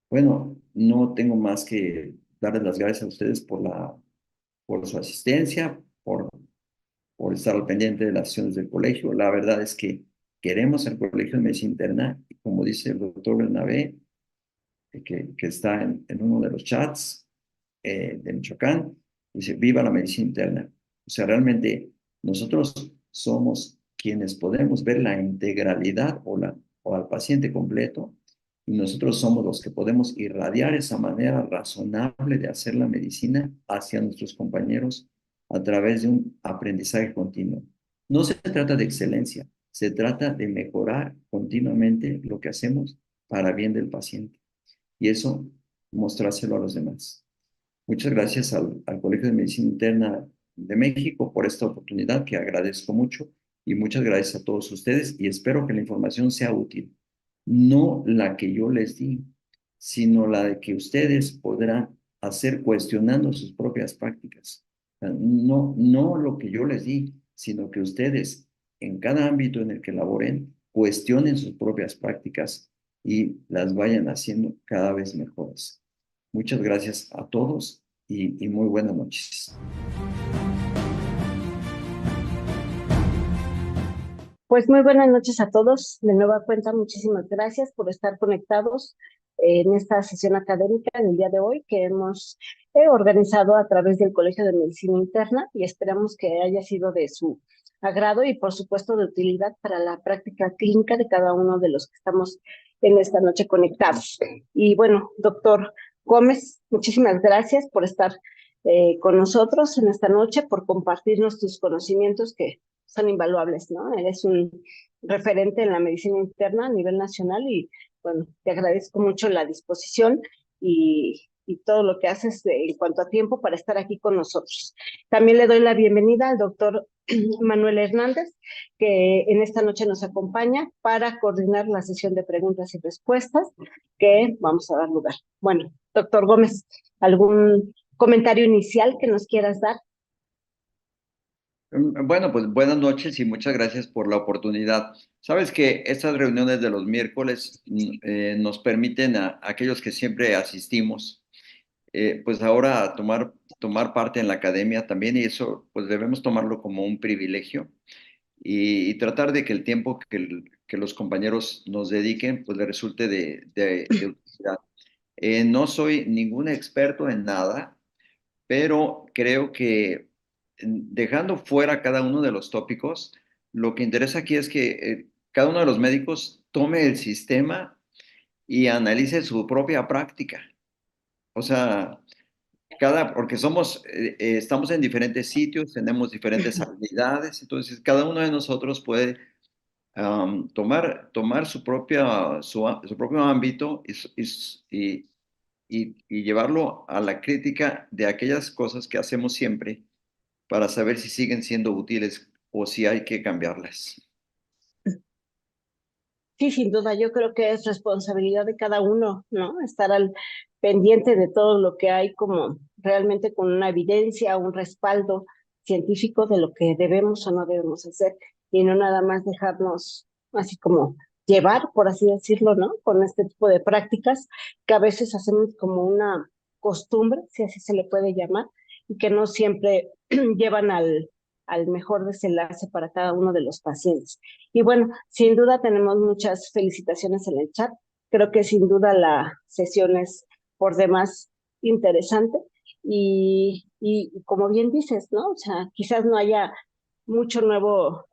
Bueno, no tengo más que darles las gracias a ustedes por su asistencia, por estar al pendiente de las acciones del colegio. La verdad es que queremos el colegio de medicina interna, y como dice el doctor Bernabé, que está en uno de los chats de Michoacán, dice, viva la medicina interna. O sea, realmente nosotros somos quienes podemos ver la integralidad o al paciente completo, y nosotros somos los que podemos irradiar esa manera razonable de hacer la medicina hacia nuestros compañeros a través de un aprendizaje continuo. No se trata de excelencia, se trata de mejorar continuamente lo que hacemos para bien del paciente y eso mostrárselo a los demás. Muchas gracias al Colegio de Medicina Interna de México por esta oportunidad que agradezco mucho y muchas gracias a todos ustedes y espero que la información sea útil. No la que yo les di, sino la de que ustedes podrán hacer cuestionando sus propias prácticas. No lo que yo les di, sino que ustedes en cada ámbito en el que laboren cuestionen sus propias prácticas y las vayan haciendo cada vez mejores. Muchas gracias a todos y muy buenas noches. Pues muy buenas noches a todos. De nueva cuenta, muchísimas gracias por estar conectados en esta sesión académica del día de hoy que hemos organizado a través del Colegio de Medicina Interna y esperamos que haya sido de su agrado y por supuesto de utilidad para la práctica clínica de cada uno de los que estamos en esta noche conectados. Y bueno, doctor Gómez, muchísimas gracias por estar con nosotros en esta noche, por compartirnos tus conocimientos que son invaluables, ¿no? Eres un referente en la medicina interna a nivel nacional y, bueno, te agradezco mucho la disposición y todo lo que haces en cuanto a tiempo para estar aquí con nosotros. También le doy la bienvenida al doctor Manuel Hernández, que en esta noche nos acompaña para coordinar la sesión de preguntas y respuestas que vamos a dar lugar. Bueno, doctor Gómez, ¿algún comentario inicial que nos quieras dar? Bueno, pues buenas noches y muchas gracias por la oportunidad. Sabes que estas reuniones de los miércoles nos permiten a aquellos que siempre asistimos, pues ahora tomar parte en la academia también y eso pues debemos tomarlo como un privilegio y tratar de que el tiempo que los compañeros nos dediquen pues le resulte de utilidad. No soy ningún experto en nada, pero creo que dejando fuera cada uno de los tópicos, lo que interesa aquí es que cada uno de los médicos tome el sistema y analice su propia práctica. O sea, porque estamos en diferentes sitios, tenemos diferentes habilidades, entonces cada uno de nosotros puede tomar su propio ámbito y llevarlo a la crítica de aquellas cosas que hacemos siempre para saber si siguen siendo útiles o si hay que cambiarlas. Sí, sin duda, yo creo que es responsabilidad de cada uno, ¿no? Estar al pendiente de todo lo que hay como realmente con una evidencia, un respaldo científico de lo que debemos o no debemos hacer y no nada más dejarnos así como llevar, por así decirlo, ¿no? Con este tipo de prácticas que a veces hacemos como una costumbre, si así se le puede llamar, y que no siempre llevan al mejor desenlace para cada uno de los pacientes. Y bueno, sin duda tenemos muchas felicitaciones en el chat. Creo que sin duda la sesión es por demás interesante y como bien dices, ¿no? O sea, quizás no haya mucho nuevo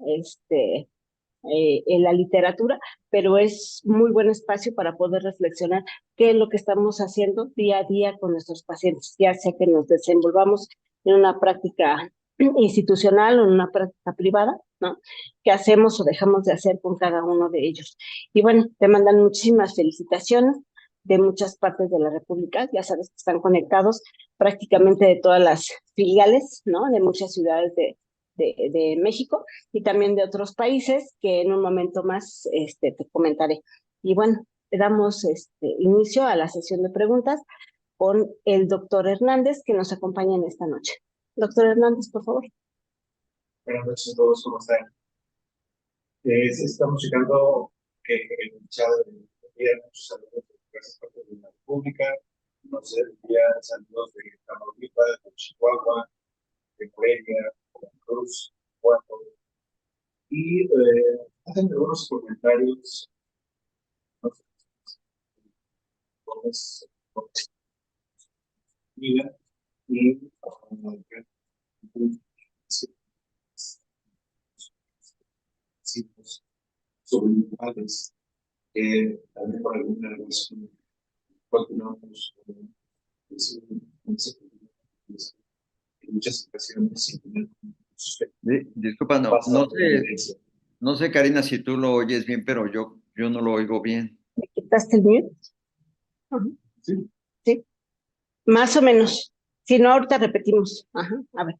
en la literatura, pero es muy buen espacio para poder reflexionar qué es lo que estamos haciendo día a día con nuestros pacientes, ya sea que nos desenvolvamos en una práctica institucional o en una práctica privada, ¿no? ¿Qué hacemos o dejamos de hacer con cada uno de ellos? Y bueno, te mandan muchísimas felicitaciones de muchas partes de la República, ya sabes que están conectados prácticamente de todas las filiales, ¿no? De muchas ciudades de México y también de otros países que en un momento más te comentaré. Y bueno, le damos inicio a la sesión de preguntas con el doctor Hernández que nos acompaña en esta noche. Doctor Hernández, por favor. Buenas noches a todos, ¿cómo están? Estamos checando que el chat envía muchos saludos de diversas partes de la República, nos envía saludos de Tamaulipas, de Chihuahua, de Morelia, de Cruz, Guanajuato, y hacen algunos comentarios, no sé, mira, y sobre iguales, también por alguna razón continuamos en muchas ocasiones sin tener Disculpa, no sé, Karina, si tú lo oyes bien, pero yo no lo oigo bien. ¿Me quitaste el mute? Ajá. Sí. Sí, más o menos. Si no, ahorita repetimos. Ajá, a ver.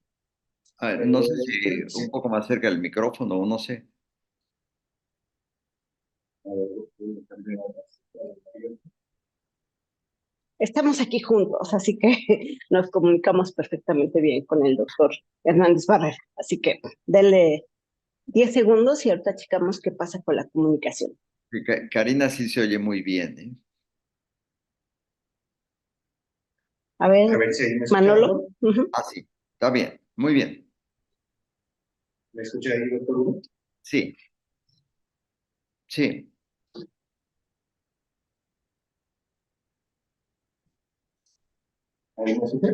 No sé si un poco más cerca del micrófono o no sé. Estamos aquí juntos, así que nos comunicamos perfectamente bien con el doctor Hernández Barrera. Así que denle 10 segundos y ahorita checamos qué pasa con la comunicación. Sí, Karina sí se oye muy bien, ¿eh? A ver, si ahí me Manolo. Ah, sí, está bien, muy bien. ¿Me escucha ahí, doctor Hugo? Sí, sí. ¿Ahí me escucha?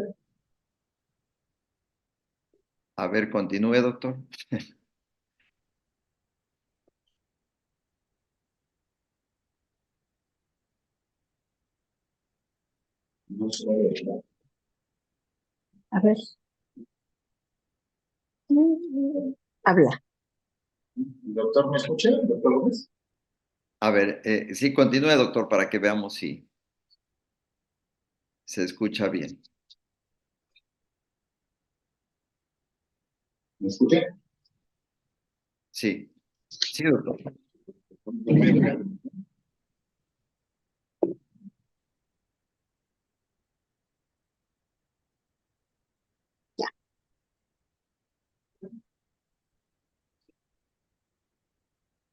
A ver, continúe, doctor. No se A ver. Habla. ¿Doctor me escucha? ¿Doctor Gómez? A ver, sí, continúe, doctor, para que veamos si se escucha bien. ¿Me escucha? Sí, sí, doctor. Ya.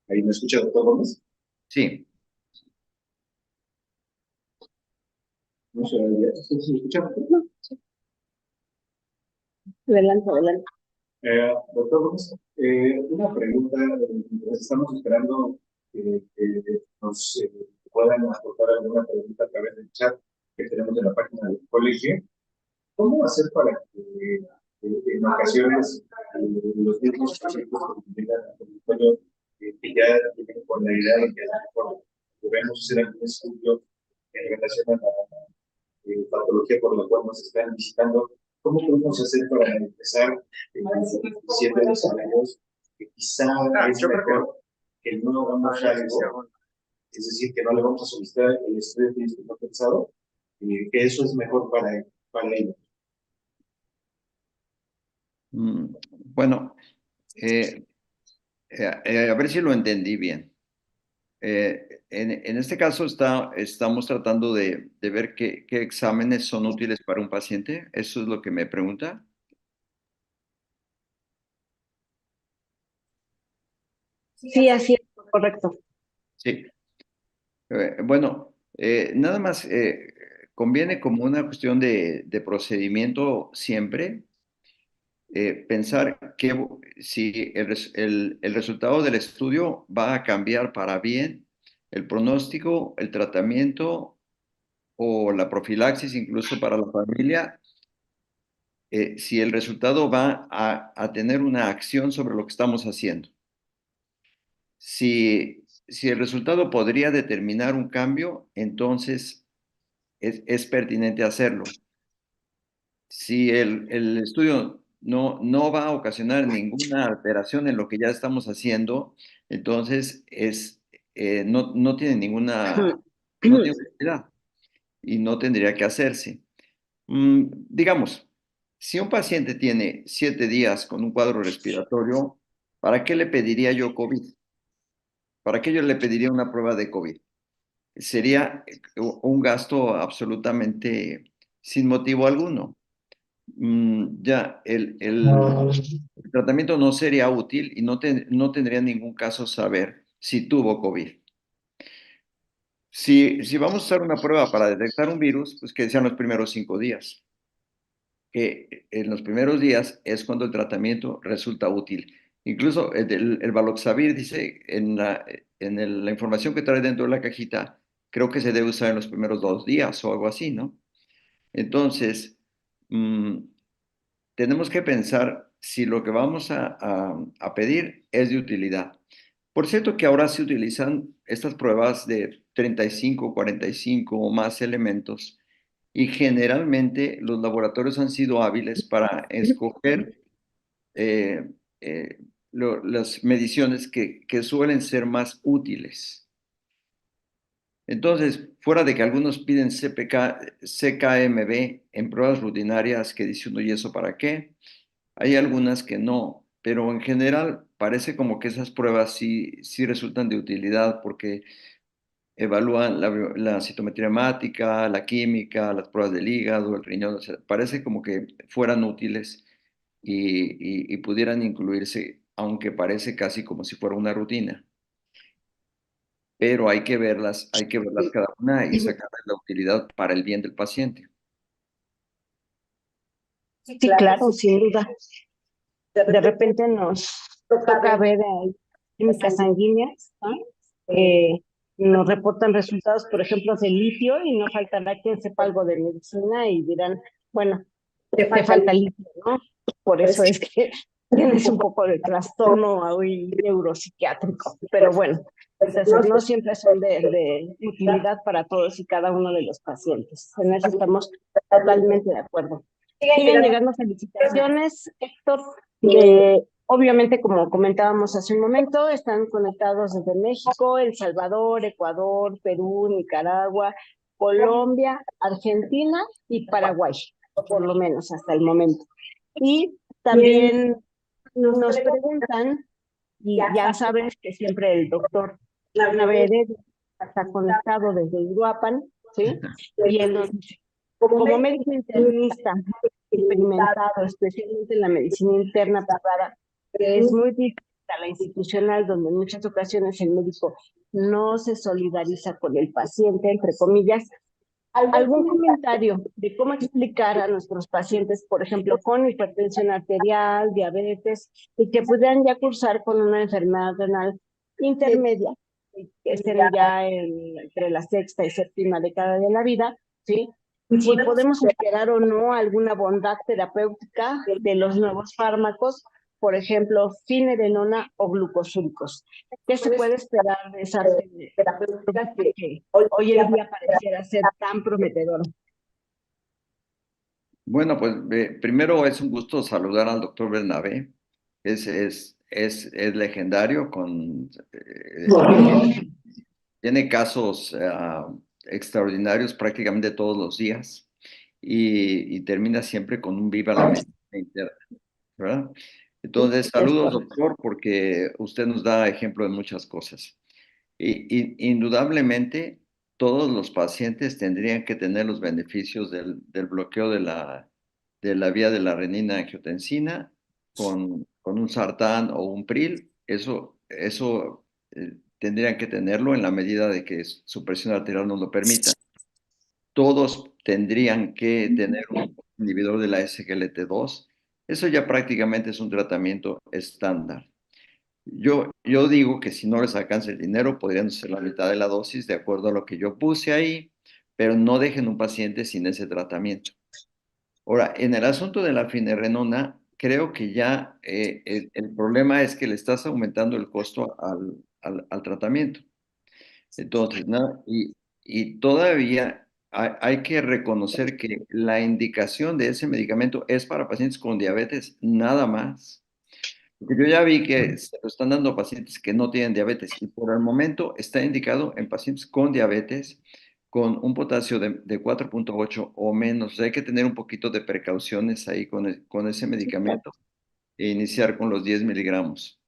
¿Ahí me escucha, doctor Gómez? Sí, No se oye. ¿Sí se escucha? No, sí. Adelante, adelante. Doctor Gómez, una pregunta. Estamos esperando que nos puedan aportar alguna pregunta a través del chat que tenemos en la página del colegio. ¿Cómo hacer para que en ocasiones los mismos pacientes que llegan al consultorio que ya tienen con la idea de que a lo mejor debemos hacer algún estudio en relación a la patología por la cual nos están visitando? ¿Cómo podemos hacer para empezar diciendo a ellos que quizá es mejor que no hagamos algo, es decir, que no le vamos a solicitar el estudio que está pensado, que eso es mejor para ellos? Bueno, a ver si lo entendí bien. En este caso estamos tratando de ver qué exámenes son útiles para un paciente. Eso es lo que me pregunta. Sí, así es, correcto. Sí. Bueno, nada más conviene como una cuestión de procedimiento siempre pensar que si el resultado del estudio va a cambiar para bien el pronóstico, el tratamiento o la profilaxis incluso para la familia, si el resultado va a tener una acción sobre lo que estamos haciendo. Si el resultado podría determinar un cambio, entonces es pertinente hacerlo. Si el estudio no va a ocasionar ninguna alteración en lo que ya estamos haciendo, entonces no tiene no tiene utilidad y no tendría que hacerse. Digamos, si un paciente tiene 7 días con un cuadro respiratorio, ¿para qué le pediría yo COVID? ¿Para qué yo le pediría una prueba de COVID? Sería un gasto absolutamente sin motivo alguno. Ya el tratamiento no sería útil y no tendría ningún caso saber si tuvo COVID. Si vamos a usar una prueba para detectar un virus, pues que sean los primeros 5 días. Que en los primeros días es cuando el tratamiento resulta útil. Incluso el Baloxavir dice la información que trae dentro de la cajita, creo que se debe usar en los primeros 2 días o algo así, ¿no? Entonces, mm, tenemos que pensar si lo que vamos a pedir es de utilidad. Por cierto que ahora se utilizan estas pruebas de 35, 45 o más elementos y generalmente los laboratorios han sido hábiles para escoger eh, eh, las mediciones que suelen ser más útiles. Entonces, fuera de que algunos piden CKMB en pruebas rutinarias que dice uno, ¿y eso para qué? Hay algunas que no, pero en general parece como que esas pruebas sí resultan de utilidad porque evalúan la citometría hemática, la química, las pruebas del hígado, el riñón, o sea, parece como que fueran útiles y pudieran incluirse, aunque parece casi como si fuera una rutina. Pero hay que verlas cada una y sacarle la utilidad para el bien del paciente. Sí, claro, sin duda. De repente nos toca ver químicas sanguíneas, ¿no? Nos reportan resultados, por ejemplo, de litio y no faltará quien sepa algo de medicina y dirán, bueno, te falta litio, ¿no? Por eso es que tienes un poco de trastorno hoy neuropsiquiátrico, pero bueno, entonces no siempre son de utilidad para todos y cada uno de los pacientes. En eso estamos totalmente de acuerdo. Siguen llegando felicitaciones, Héctor. Obviamente, como comentábamos hace un momento, están conectados desde México, El Salvador, Ecuador, Perú, Nicaragua, Colombia, Argentina y Paraguay, por lo menos hasta el momento. Y también nos preguntan, y ya sabes que siempre el doctor Navarrete está conectado desde Uruapan, ¿sí? Y él nos dice, como médico internista experimentado, especialmente en la medicina interna privada, que es muy distinta a la institucional, donde en muchas ocasiones el médico no se solidariza con el paciente, entre comillas. ¿Algún comentario de cómo explicar a nuestros pacientes, por ejemplo, con hipertensión arterial, diabetes, y que puedan ya cursar con una enfermedad renal intermedia, que estén ya entre la sexta y séptima década de la vida, ¿sí? Si podemos esperar o no alguna bondad terapéutica de los nuevos fármacos, por ejemplo, finerenona o glucosúricos. ¿Qué se puede esperar de esa terapéutica que hoy en día pareciera ser tan prometedora? Bueno, pues primero es un gusto saludar al doctor Bernabé. Es legendario tiene casos extraordinarios prácticamente todos los días y termina siempre con un viva la medicina interna, ¿verdad? Entonces, saludos, doctor, porque usted nos da ejemplo de muchas cosas. Indudablemente, todos los pacientes tendrían que tener los beneficios del bloqueo de la vía de la renina-angiotensina con un sartán o un pril. Eso tendrían que tenerlo en la medida de que su presión arterial nos lo permita. Todos tendrían que tener un inhibidor de la SGLT2. Eso ya prácticamente es un tratamiento estándar. Yo digo que si no les alcanza el dinero, podrían hacer la mitad de la dosis, de acuerdo a lo que yo puse ahí, pero no dejen un paciente sin ese tratamiento. Ahora, en el asunto de la finerenona, creo que ya el problema es que le estás aumentando el costo al tratamiento. Entonces, ¿no? Y todavía hay que reconocer que la indicación de ese medicamento es para pacientes con diabetes nada más. Porque yo ya vi que se lo están dando a pacientes que no tienen diabetes y por el momento está indicado en pacientes con diabetes con un potasio de 4,8 o menos. O sea, hay que tener un poquito de precauciones ahí con ese medicamento e iniciar con los 10 miligramos.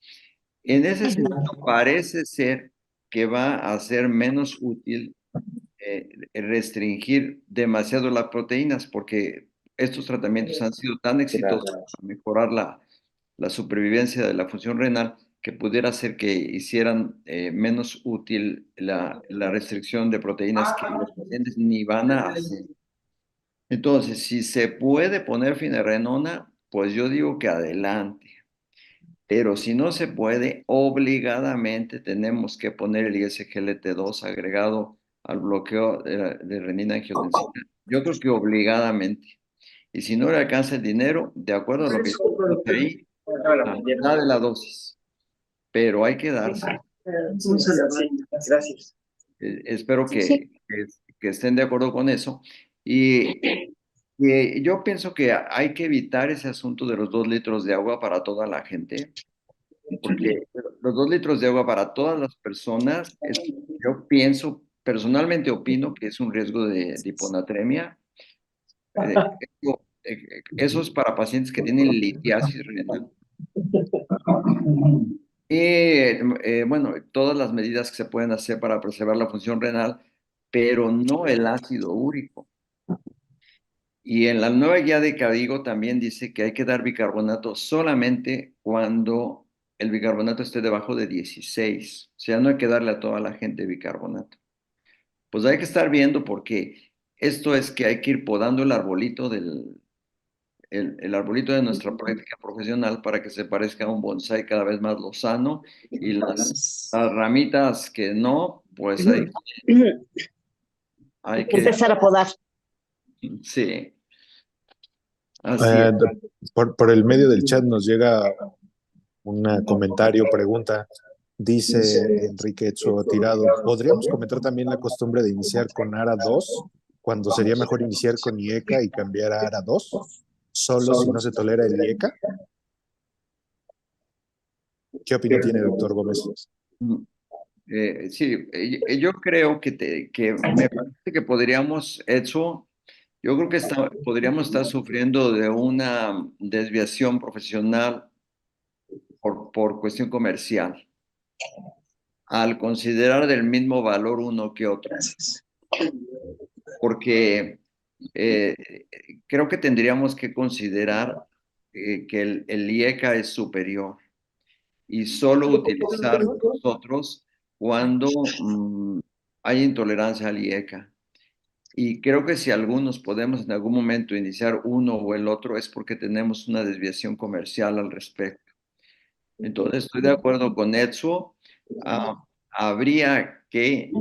En ese sentido, parece ser que va a ser menos útil restringir demasiado las proteínas porque estos tratamientos han sido tan exitosos para mejorar la supervivencia de la función renal que pudiera ser que hicieran menos útil la restricción de proteínas que los pacientes ni van a hacer. Entonces, si se puede poner finerenona, pues yo digo que adelante. Pero si no se puede, obligadamente tenemos que poner el ISGLT2 agregado al bloqueo de renina-angiotensina. Yo creo que obligadamente. Y si no le alcanza el dinero, de acuerdo a lo que dice ahí, la mitad de la dosis. Pero hay que darse. Gracias. Espero que estén de acuerdo con eso. Y yo pienso que hay que evitar ese asunto de los 2 litros de agua para toda la gente. Porque los 2 litros de agua para todas las personas, yo pienso, personalmente opino que es un riesgo de hiponatremia. Eso es para pacientes que tienen litiasis renal. Y bueno, todas las medidas que se pueden hacer para preservar la función renal, pero no el ácido úrico. Y en la nueva guía de Cadigo también dice que hay que dar bicarbonato solamente cuando el bicarbonato esté debajo de 16. O sea, no hay que darle a toda la gente bicarbonato. Pues hay que estar viendo porque esto es que hay que ir podando el arbolito el arbolito de nuestra práctica profesional para que se parezca a un bonsái cada vez más lozano y las ramitas que no, pues hay que, Empezar a podar. sí, así es. Eh, por el medio del chat nos llega un comentario, pregunta. Dice Enrique Echo Tirado, ¿podríamos comentar también la costumbre de iniciar con ARA 2 cuando sería mejor iniciar con IECA y cambiar a ARA 2? Solo si no se tolera el IECA. ¿Qué opinión tiene, doctor Gómez? Sí, yo creo que me parece que podríamos, eso, yo creo que podríamos estar sufriendo de una desviación profesional por cuestión comercial, al considerar del mismo valor uno que otro. Porque eh, creo que tendríamos que considerar que el IECA es superior y solo utilizar nosotros cuando hay intolerancia al IECA. Y creo que si algunos podemos en algún momento iniciar uno o el otro es porque tenemos una desviación comercial al respecto. Entonces estoy de acuerdo con Etsuo. Habría que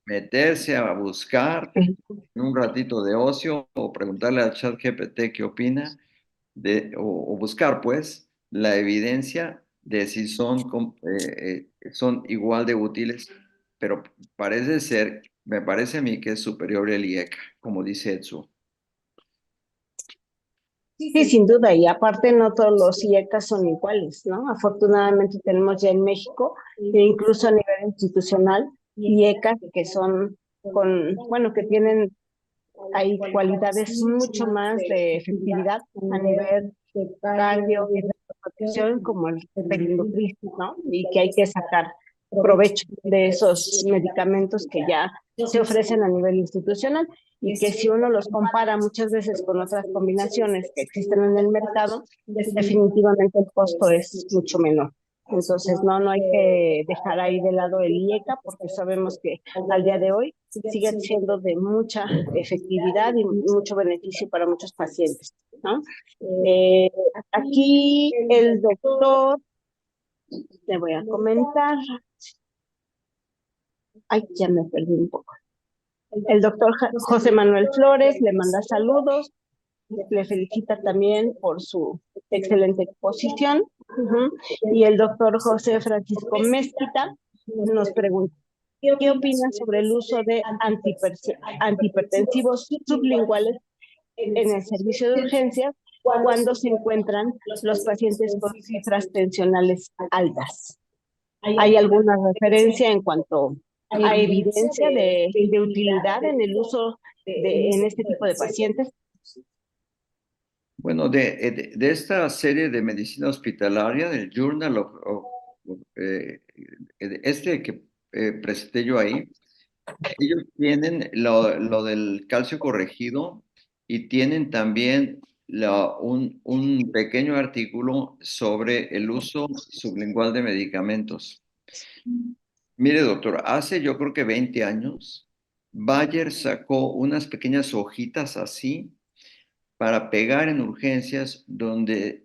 meterse a buscar en un ratito de ocio o preguntarle al chat GPT qué opina o buscar pues la evidencia de si son igual de útiles, pero me parece a mí que es superior el IECA, como dice Etsu. Sí, sin duda, y aparte no todos los IECAS son iguales, ¿no? Afortunadamente tenemos ya en México, e incluso a nivel institucional, IECAS que son bueno, que tienen hay cualidades mucho más de efectividad a nivel cardio y de protección como el periodismo, ¿no? Y que hay que sacar provecho de esos medicamentos que ya se ofrecen a nivel institucional y que si uno los compara muchas veces con otras combinaciones que existen en el mercado, definitivamente el costo es mucho menor. Entonces, no hay que dejar ahí de lado el IECA porque sabemos que al día de hoy sigue siendo de mucha efectividad y mucho beneficio para muchos pacientes, ¿no? Aquí el doctor, le voy a comentar, ay, ya me perdí un poco. El doctor José Manuel Flores le manda saludos, le felicita también por su excelente exposición. Y el doctor José Francisco Mezquita nos pregunta, ¿qué opinas sobre el uso de antihipertensivos sublinguales en el servicio de urgencias cuando se encuentran los pacientes con cifras tensionales altas? ¿Hay alguna referencia en cuanto a evidencia de utilidad en el uso en este tipo de pacientes? Bueno, de esta serie de medicina hospitalaria, del Journal este que presenté yo ahí, ellos tienen lo del calcio corregido y tienen también un pequeño artículo sobre el uso sublingual de medicamentos. Mire, doctor, hace yo creo que 20 años, Bayer sacó unas pequeñas hojitas así para pegar en urgencias donde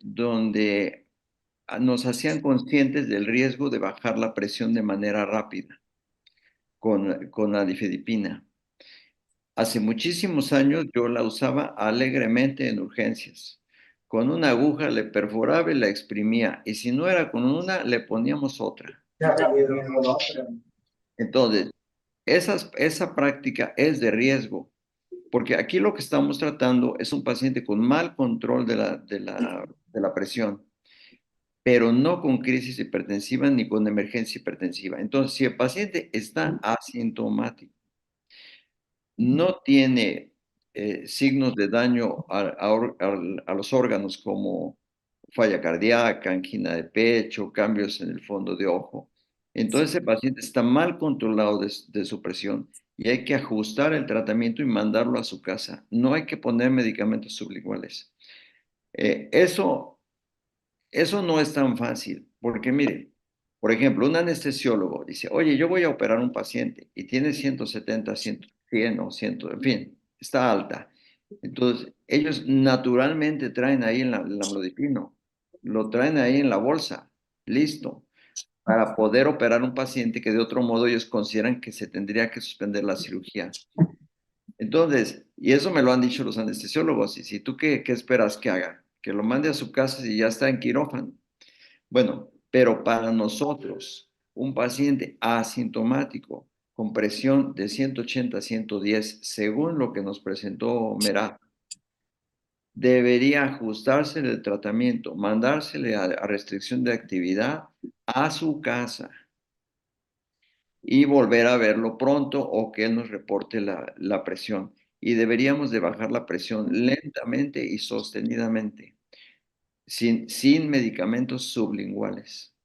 nos hacían conscientes del riesgo de bajar la presión de manera rápida con la difedipina. Hace muchísimos años yo la usaba alegremente en urgencias. Con una aguja le perforaba y la exprimía, y si no era con una, le poníamos otra. Entonces, esa práctica es de riesgo, porque aquí lo que estamos tratando es un paciente con mal control de la presión, pero no con crisis hipertensiva ni con emergencia hipertensiva. Entonces, si el paciente está asintomático, no tiene signos de daño a los órganos como falla cardíaca, angina de pecho, cambios en el fondo de ojo, entonces el paciente está mal controlado de su presión y hay que ajustar el tratamiento y mandarlo a su casa. No hay que poner medicamentos sublinguales. Eso no es tan fácil, porque mire, por ejemplo, un anestesiólogo dice, oye, yo voy a operar a un paciente y tiene 170, 100 o 100, en fin, está alta. Entonces, ellos naturalmente traen ahí el amlodipino, lo traen ahí en la bolsa, listo, para poder operar a un paciente que de otro modo ellos consideran que se tendría que suspender la cirugía. Entonces, y eso me lo han dicho los anestesiólogos, y si tú qué esperas que haga, que lo mande a su casa y ya está en quirófano. Bueno, pero para nosotros, un paciente asintomático con presión de 180 a 110, según lo que nos presentó Merat, debería ajustarse el tratamiento, mandársele a restricción de actividad a su casa y volver a verlo pronto o que él nos reporte la presión. Y deberíamos de bajar la presión lentamente y sostenidamente, sin medicamentos sublinguales.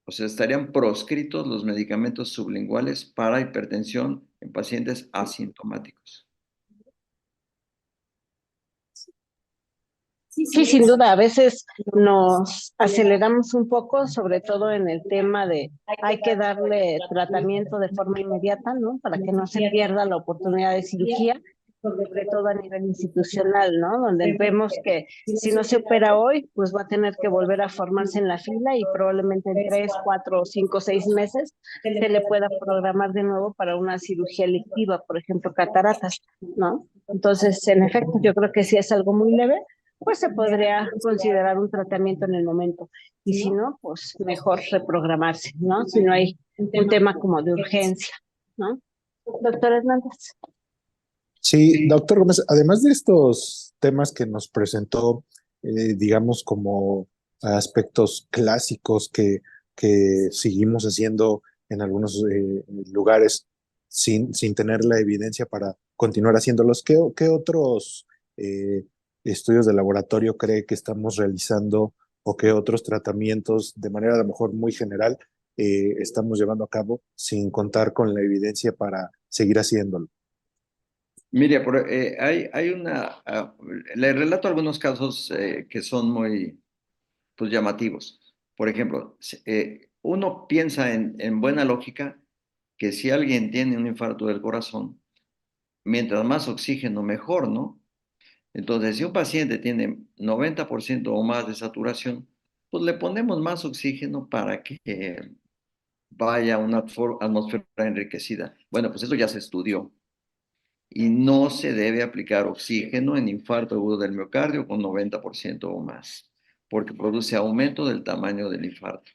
O sea, estarían proscritos los medicamentos sublinguales para hipertensión en pacientes asintomáticos. Sí, sin duda, a veces nos aceleramos un poco, sobre todo en el tema de hay que darle tratamiento de forma inmediata, ¿no? Para que no se pierda la oportunidad de cirugía, sobre todo a nivel institucional, ¿no? Donde vemos que si no se opera hoy, pues va a tener que volver a formarse en la fila y probablemente en 3, 4, 5, 6 meses se le pueda programar de nuevo para una cirugía electiva, por ejemplo, cataratas, ¿no? Entonces, en efecto, yo creo que si es algo muy leve, pues se podría considerar un tratamiento en el momento. Y si no, pues mejor reprogramarse, ¿no? Si no hay un tema como de urgencia, ¿no? Doctor Hernández. Sí, doctor Gómez, además de estos temas que nos presentó, digamos, como aspectos clásicos que seguimos haciendo en algunos lugares sin tener la evidencia para continuar haciéndolos, ¿qué otros estudios de laboratorio cree que estamos realizando o qué otros tratamientos de manera a lo mejor muy general estamos llevando a cabo sin contar con la evidencia para seguir haciéndolo. Mire, hay le relato algunos casos que son muy pues, llamativos. Por ejemplo, uno piensa en buena lógica que si alguien tiene un infarto del corazón, mientras más oxígeno, mejor, ¿no? Entonces, si un paciente tiene 90% o más de saturación, pues le ponemos más oxígeno para que vaya a una atmósfera enriquecida. Bueno, pues eso ya se estudió. Y no se debe aplicar oxígeno en infarto agudo del miocardio con 90% o más, porque produce aumento del tamaño del infarto.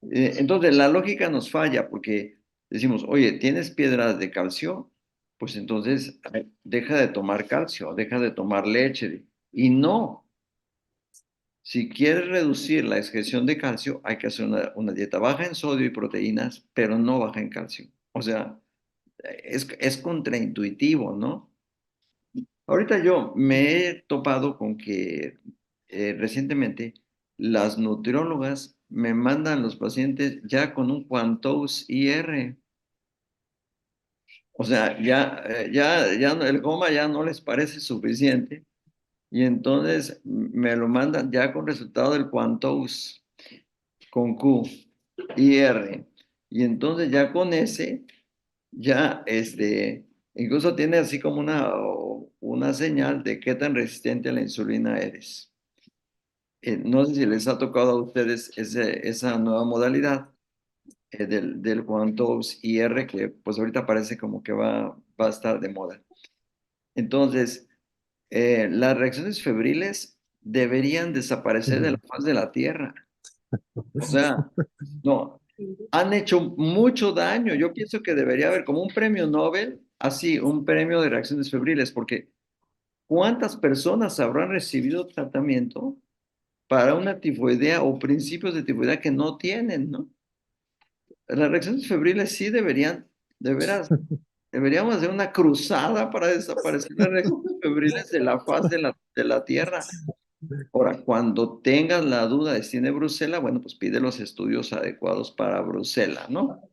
Entonces, la lógica nos falla porque decimos, oye, ¿tienes piedras de calcio? Pues entonces deja de tomar calcio, deja de tomar leche. Y no, si quieres reducir la excreción de calcio, hay que hacer una dieta baja en sodio y proteínas, pero no baja en calcio. O sea, es contraintuitivo, ¿no? Ahorita yo me he topado con que recientemente las nutriólogas me mandan los pacientes ya con un Quantos IR. O sea, el coma ya no les parece suficiente y entonces me lo mandan ya con resultado del Quantos con Q, IR. Y entonces ya con ese, ya incluso tiene así como una señal de qué tan resistente a la insulina eres. No sé si les ha tocado a ustedes esa nueva modalidad del Quantos IR, que pues ahorita parece como que va a estar de moda. Entonces, las reacciones febriles deberían desaparecer de la faz de la Tierra. O sea, no, han hecho mucho daño. Yo pienso que debería haber como un premio Nobel, así, un premio de reacciones febriles, porque ¿cuántas personas habrán recibido tratamiento para una tifoidea o principios de tifoidea que no tienen, ¿no? Las reacciones febriles sí deberían, de veras, deberíamos hacer una cruzada para desaparecer las reacciones febriles de la faz de la Tierra. Ahora, cuando tengas la duda de si tiene brucela, bueno, pues pide los estudios adecuados para brucela, ¿no?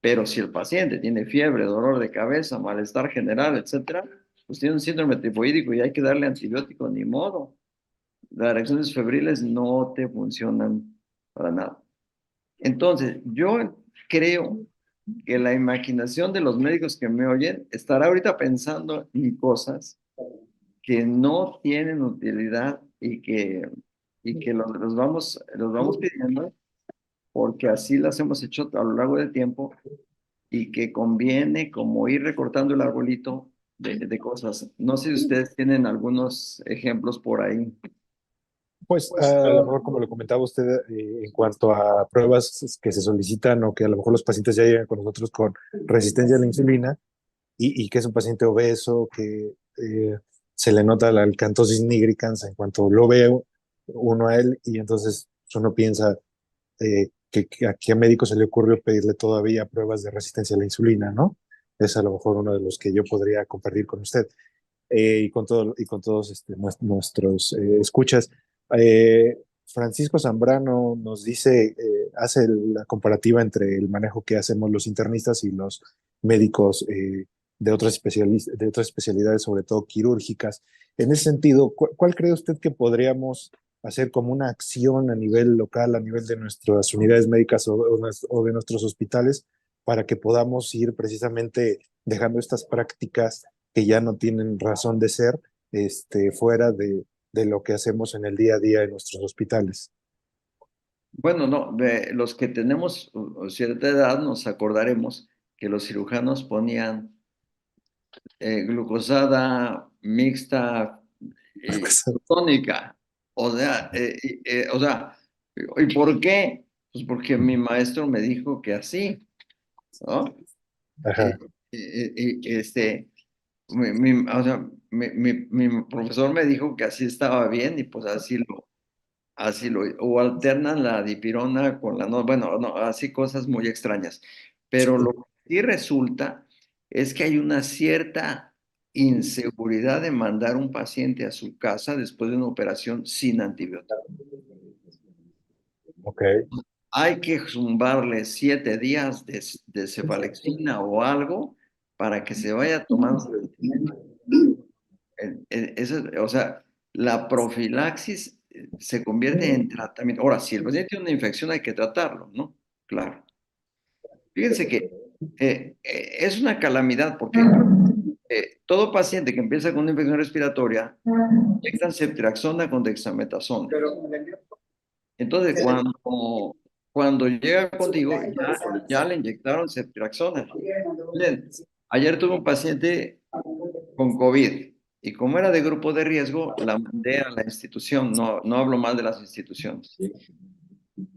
Pero si el paciente tiene fiebre, dolor de cabeza, malestar general, etcétera, pues tiene un síndrome tifoideo y hay que darle antibiótico, ni modo. Las reacciones febriles no te funcionan para nada. Entonces, yo creo que la imaginación de los médicos que me oyen estará ahorita pensando en cosas que no tienen utilidad y que los vamos pidiendo porque así las hemos hecho a lo largo del tiempo y que conviene como ir recortando el arbolito de cosas. No sé si ustedes tienen algunos ejemplos por ahí. Pues a lo mejor, como lo comentaba usted, en cuanto a pruebas que se solicitan o que a lo mejor los pacientes ya llegan con nosotros con resistencia a la insulina y que es un paciente obeso, que se le nota la alcantosis nigricans en cuanto lo ve uno a él y entonces uno piensa que a qué médico se le ocurrió pedirle todavía pruebas de resistencia a la insulina, ¿no? Es a lo mejor uno de los que yo podría compartir con usted y con todos nuestros escuchas. Francisco Zambrano nos dice, hace la comparativa entre el manejo que hacemos los internistas y los médicos de otras especialidades, sobre todo quirúrgicas. En ese sentido, ¿cuál cree usted que podríamos hacer como una acción a nivel local, a nivel de nuestras unidades médicas o de nuestros hospitales, para que podamos ir precisamente dejando estas prácticas que ya no tienen razón de ser fuera de lo que hacemos en el día a día en nuestros hospitales? Bueno, no, de los que tenemos cierta edad nos acordaremos que los cirujanos ponían glucosada mixta tónica. O sea, ¿y por qué? Pues porque mi maestro me dijo que así, ¿no? Eh, Ajá. o sea, mi profesor me dijo que así estaba bien y pues o alternan la dipirona con la no, bueno, no, así cosas muy extrañas. Pero lo que sí resulta es que hay una cierta inseguridad de mandar un paciente a su casa después de una operación sin antibiótico. Ok. hay que zumbarle 7 días de cefalexina o algo para que se vaya tomando el medicamento. O sea, la profilaxis se convierte en tratamiento. Ahora, si el paciente tiene una infección, hay que tratarlo, ¿no? Claro. Fíjense que es una calamidad porque todo paciente que empieza con una infección respiratoria, inyectan ceftriaxona con dexametasona. Entonces, cuando llega contigo, ya le inyectaron ceftriaxona. Miren, ayer tuve un paciente con COVID y como era de grupo de riesgo, la mandé a la institución. No, no hablo mal de las instituciones.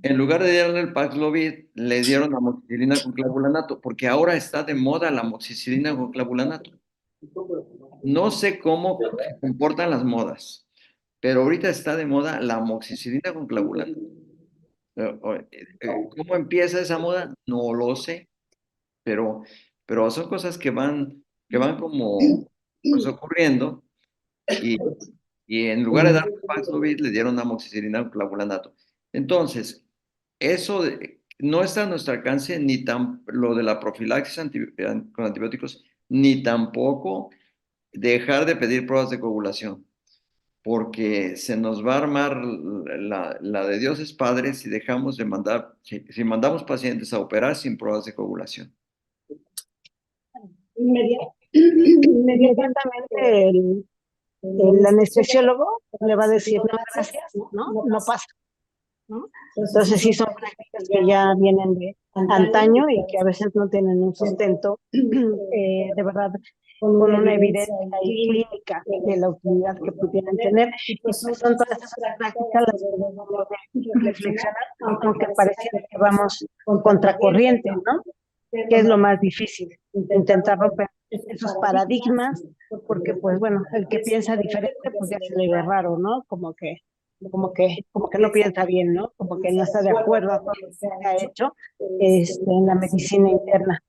En lugar de darle el Paxlovid, le dieron amoxicilina con clavulanato, porque ahora está de moda la amoxicilina con clavulanato. No sé cómo se comportan las modas, pero ahorita está de moda la amoxicilina con clavulanato. ¿Cómo empieza esa moda? No lo sé, pero, pero son cosas que van como pues, ocurriendo y, y en lugar de dar Paxlovid le dieron amoxicilina con clavulanato. Entonces, no está a nuestro alcance lo de la profilaxis con antibióticos, ni tampoco dejar de pedir pruebas de coagulación, porque se nos va a armar la de Dios es Padre si dejamos de mandar, si mandamos pacientes a operar sin pruebas de coagulación. Inmediatamente el anestesiólogo le va a decir, no, gracias, no pasa, ¿no? Entonces sí son prácticas que ya vienen de antaño y que a veces no tienen un sustento de verdad con una evidencia clínica de la utilidad que pudieran tener. Y pues son todas esas prácticas las que debemos de reflexionar, aunque pareciera que vamos contracorriente, ¿no? Que es lo más difícil, intentar romper esos paradigmas, porque pues bueno, el que piensa diferente pues ya se le ve raro, ¿no? Como que no piensa bien, ¿no? Como que no está de acuerdo a todo lo que se ha hecho en la medicina interna.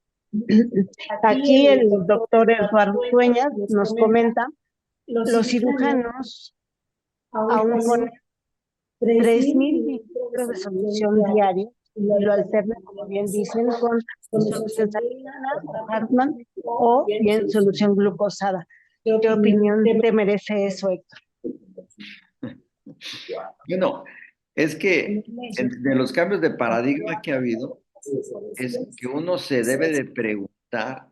Aquí el doctor Eduardo Dueñas nos comenta, los cirujanos aún ponen 3,000 litros de solución diaria y lo alternan, como bien dicen, con solución salina, Hartmann, o bien solución glucosada. ¿Qué opinión te merece eso, Héctor? Bueno, es que de los cambios de paradigma que ha habido, es que uno se debe de preguntar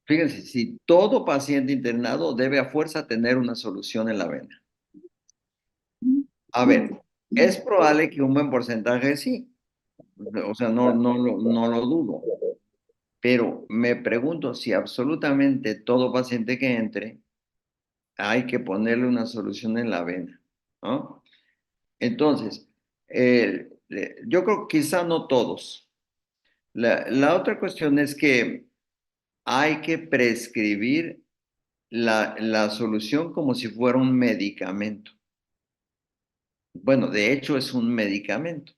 fíjense, si todo paciente internado debe a fuerza tener una solución en la vena. A ver, es probable que un buen porcentaje sí, o sea, no lo dudo, pero me pregunto si absolutamente todo paciente que entre hay que ponerle una solución en la vena, ¿no? Entonces, yo creo que quizá no todos. La otra cuestión es que hay que prescribir la solución como si fuera un medicamento. Bueno, de hecho es un medicamento.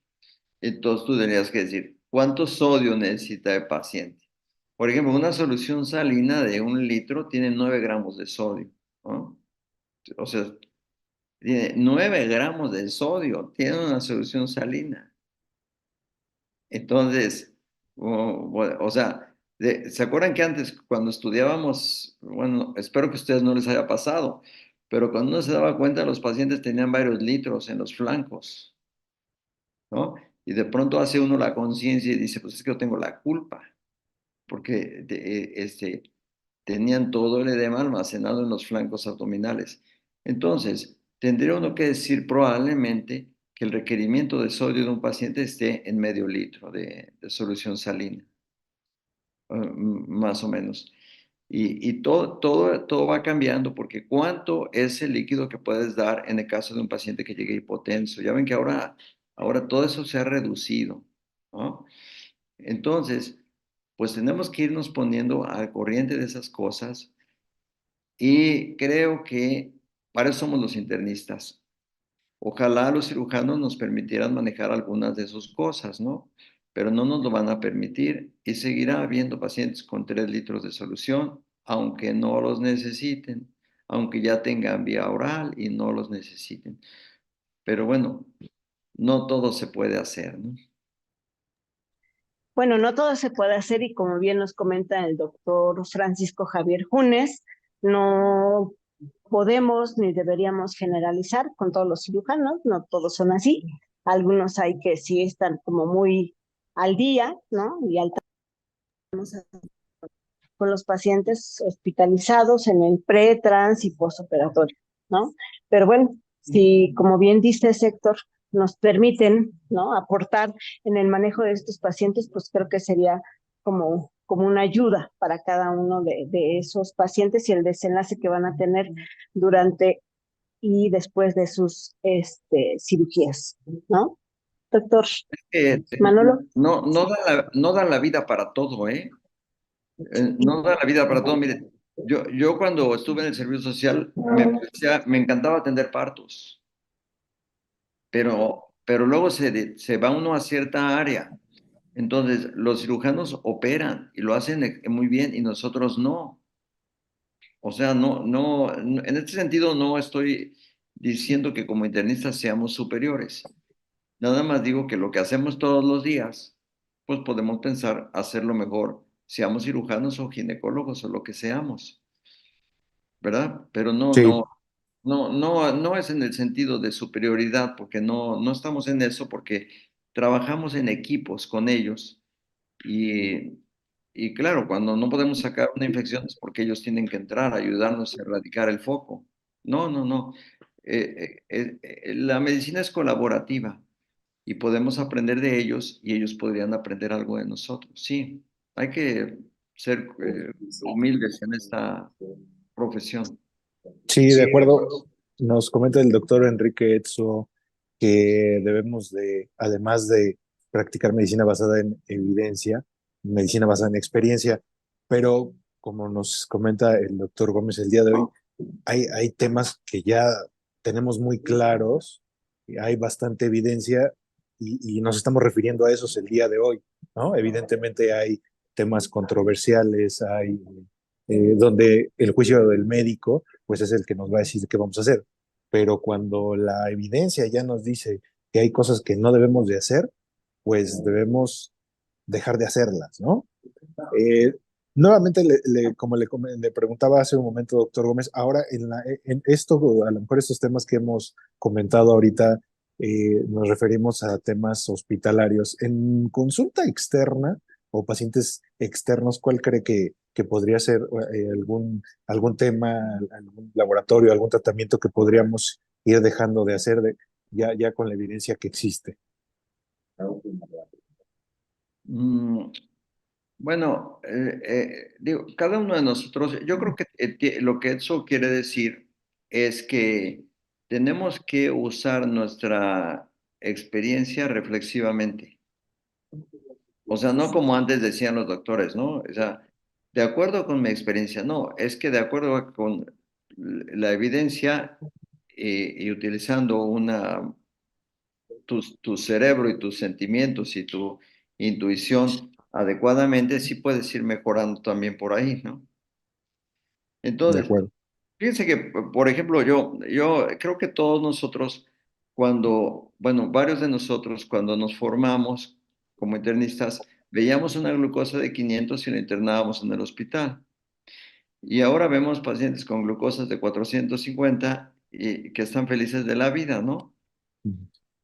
Entonces tú tendrías que decir, ¿cuánto sodio necesita el paciente? Por ejemplo, una solución salina de 1 litro tiene 9 gramos de sodio, ¿no? O sea, tiene 9 gramos de sodio, tiene una solución salina. Entonces, o sea, ¿se acuerdan que antes cuando estudiábamos, bueno, espero que a ustedes no les haya pasado, pero cuando uno se daba cuenta, los pacientes tenían varios litros en los flancos, ¿no? Y de pronto hace uno la conciencia y dice, pues es que yo tengo la culpa, porque tenían todo el edema almacenado en los flancos abdominales. Entonces, tendría uno que decir probablemente que el requerimiento de sodio de un paciente esté en medio litro de solución salina, más o menos. Y todo va cambiando porque cuánto es el líquido que puedes dar en el caso de un paciente que llegue hipotenso. Ya ven que ahora todo eso se ha reducido, ¿no? Entonces, pues tenemos que irnos poniendo al corriente de esas cosas y creo que para eso somos los internistas. Ojalá los cirujanos nos permitieran manejar algunas de esas cosas, ¿no? Pero no nos lo van a permitir y seguirá habiendo pacientes con 3 litros de solución, aunque no los necesiten, aunque ya tengan vía oral y no los necesiten. Pero bueno, no todo se puede hacer, ¿no? Bueno, no todo se puede hacer y como bien nos comenta el doctor Francisco Javier Junes, no podemos ni deberíamos generalizar con todos los cirujanos, no todos son así. Algunos hay que sí están como muy al día, ¿no? Y al con los pacientes hospitalizados en el pre, trans y postoperatorio, ¿no? Pero bueno, si como bien dice Héctor, nos permiten, ¿no? Aportar en el manejo de estos pacientes, pues creo que sería como una ayuda para cada uno de esos pacientes y el desenlace que van a tener durante y después de sus cirugías, ¿no? Doctor Eh, Manolo. no da la vida para todo, ¿eh? No da la vida para todo. Mire, yo cuando estuve en el servicio social me encantaba atender partos, pero luego se va uno a cierta área. Entonces, los cirujanos operan y lo hacen muy bien y nosotros no. O sea, en este sentido no estoy diciendo que como internistas seamos superiores. Nada más digo que lo que hacemos todos los días, pues podemos pensar hacerlo mejor, seamos cirujanos o ginecólogos o lo que seamos, ¿verdad? Pero Sí, no es en el sentido de superioridad, porque no estamos en eso, porque trabajamos en equipos con ellos y, y claro, cuando no podemos sacar una infección es porque ellos tienen que entrar a ayudarnos a erradicar el foco. No. La medicina es colaborativa y podemos aprender de ellos y ellos podrían aprender algo de nosotros. Sí, hay que ser humildes en esta profesión. sí, de acuerdo. Nos comenta el doctor Enrique Etzo que debemos de, además de practicar medicina basada en evidencia, medicina basada en experiencia, pero como nos comenta el doctor Gómez el día de hoy, hay temas que ya tenemos muy claros, y hay bastante evidencia y nos estamos refiriendo a esos el día de hoy, ¿no? Evidentemente hay temas controversiales, hay donde el juicio del médico, pues es el que nos va a decir qué vamos a hacer. Pero cuando la evidencia ya nos dice que hay cosas que no debemos de hacer, pues debemos dejar de hacerlas, ¿no? Eh, Nuevamente, como le preguntaba hace un momento, doctor Gómez, ahora en esto, a lo mejor estos temas que hemos comentado ahorita, nos referimos a temas hospitalarios. En consulta externa o pacientes externos, ¿cuál cree que podría ser algún tema, algún laboratorio, algún tratamiento que podríamos ir dejando de hacer ya con la evidencia que existe? Mm, bueno, digo, cada uno de nosotros, yo creo que lo que eso quiere decir es que tenemos que usar nuestra experiencia reflexivamente. O sea, no como antes decían los doctores, ¿no? O sea, de acuerdo con mi experiencia, no, es que de acuerdo con la evidencia y utilizando tu cerebro y tus sentimientos y tu intuición adecuadamente, sí puedes ir mejorando también por ahí, ¿no? De Entonces, acuerdo. fíjense que, por ejemplo, yo creo que todos nosotros, bueno, varios de nosotros, cuando nos formamos como internistas, veíamos una glucosa de 500 y la internábamos en el hospital. Y ahora vemos pacientes con glucosas de 450 y que están felices de la vida, ¿no?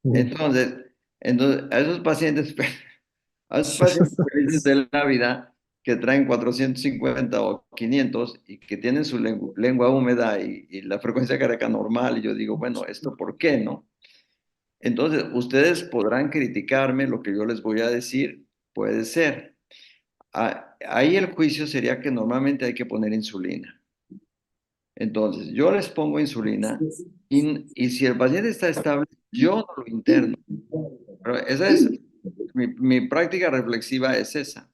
Entonces, a esos pacientes, a esos pacientes felices de la vida que traen 450 o 500 y que tienen su lengua húmeda y la frecuencia cardíaca normal, y yo digo, bueno, ¿esto por qué, no? Entonces, ustedes podrán criticarme lo que yo les voy a decir, puede ser. Ahí el juicio sería que normalmente hay que poner insulina. Entonces, yo les pongo insulina y si el paciente está estable, yo no lo interno. Pero esa es mi práctica reflexiva es esa.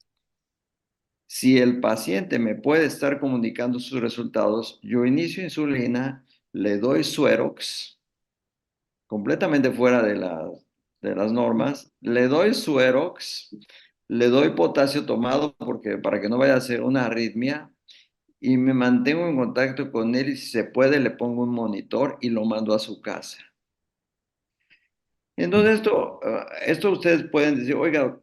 Si el paciente me puede estar comunicando sus resultados, yo inicio insulina, le doy Suerox, completamente fuera de las normas, le doy Suerox, le doy potasio tomado porque, para que no vaya a ser una arritmia y me mantengo en contacto con él y si se puede le pongo un monitor y lo mando a su casa. Entonces esto ustedes pueden decir, oiga,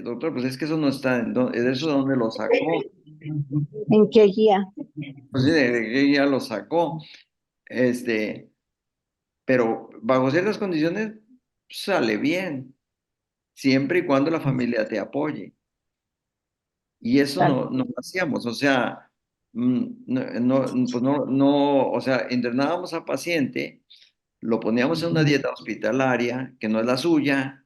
doctor, pues es que eso no está, ¿de eso de dónde lo sacó? ¿En qué guía? Pues sí, de que ya lo sacó. Este, pero bajo ciertas condiciones sale bien, siempre y cuando la familia te apoye. Y eso Tal. no lo hacíamos, o sea, pues no, o sea, internábamos al paciente, lo poníamos en una dieta hospitalaria, que no es la suya,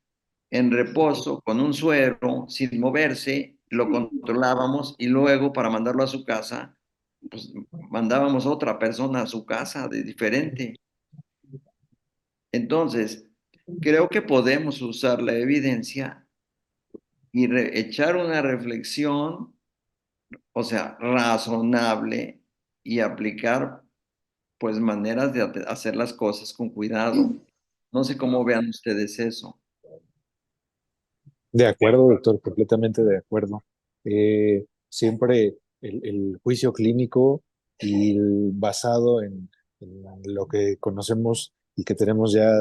en reposo, con un suero, sin moverse, lo controlábamos y luego para mandarlo a su casa, pues mandábamos a otra persona a su casa de diferente. Entonces, creo que podemos usar la evidencia y echar una reflexión, o sea, razonable y aplicar pues maneras de hacer las cosas con cuidado. No sé cómo vean ustedes eso. De acuerdo, doctor, completamente de acuerdo. Siempre el juicio clínico y basado en lo que conocemos y que tenemos ya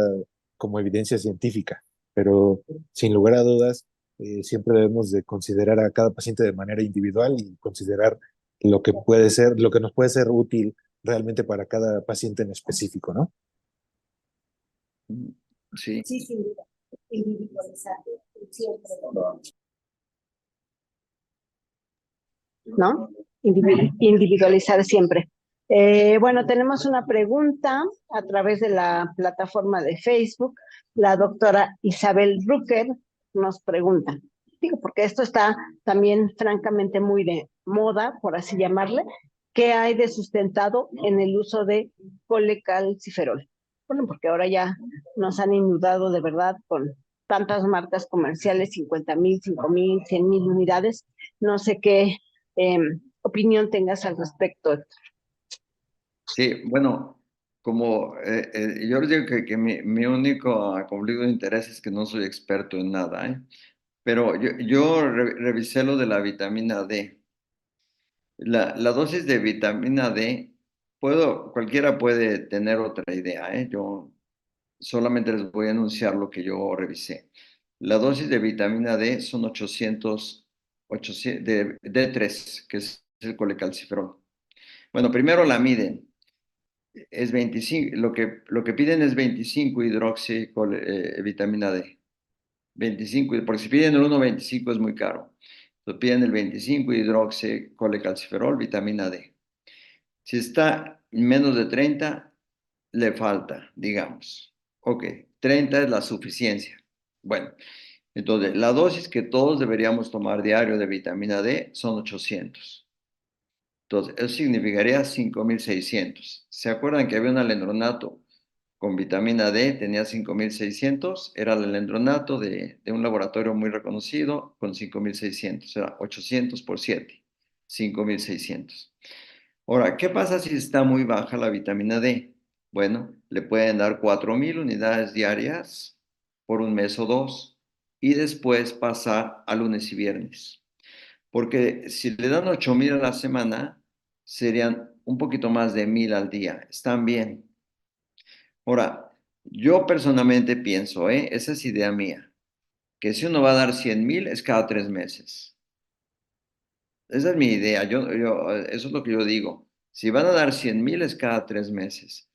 como evidencia científica, pero sin lugar a dudas, siempre debemos de considerar a cada paciente de manera individual y considerar lo que puede ser, lo que nos puede ser útil realmente para cada paciente en específico, ¿no? Sí. Sí, sin duda. Individualizar siempre. ¿No? Individualizar siempre. Bueno, tenemos una pregunta a través de la plataforma de Facebook. La doctora Isabel Rucker nos pregunta, digo, porque esto está también francamente muy de moda, por así llamarle, ¿qué hay de sustentado en el uso de colecalciferol? Bueno, porque ahora ya nos han inundado de verdad con tantas marcas comerciales, 50,000, 5,000, 100,000 unidades. No sé qué opinión tengas al respecto. Sí, bueno, como yo les digo que mi único conflicto de interés es que no soy experto en nada, ¿eh? Pero yo revisé lo de la vitamina D. La dosis de vitamina D, cualquiera puede tener otra idea, ¿eh? Yo solamente les voy a anunciar lo que yo revisé. La dosis de vitamina D son 800 de D3, que es el colecalciferol. Bueno, primero la miden. Es 25, lo que piden es 25 hidroxi vitamina D. 25, porque si piden el 1,25 es muy caro. Entonces piden el 25 hidroxi colecalciferol, vitamina D. Si está menos de 30, le falta, digamos. Ok, 30 es la suficiencia. Bueno, entonces la dosis que todos deberíamos tomar diario de vitamina D son 800. Entonces, eso significaría 5,600. ¿Se acuerdan que había un alendronato con vitamina D? Tenía 5,600. Era el alendronato de un laboratorio muy reconocido con 5,600. Era 800 por 7, 5,600. Ahora, ¿qué pasa si está muy baja la vitamina D? Bueno, le pueden dar 4,000 unidades diarias por un mes o dos y después pasar a lunes y viernes. Porque si le dan 8,000 a la semana, serían un poquito más de 1,000 al día. Están bien. Ahora, yo personalmente pienso, esa es idea mía, que si uno va a dar 100,000 es cada 3 meses. Esa es mi idea. Eso es lo que yo digo. Si van a dar 100,000 es cada 3 meses.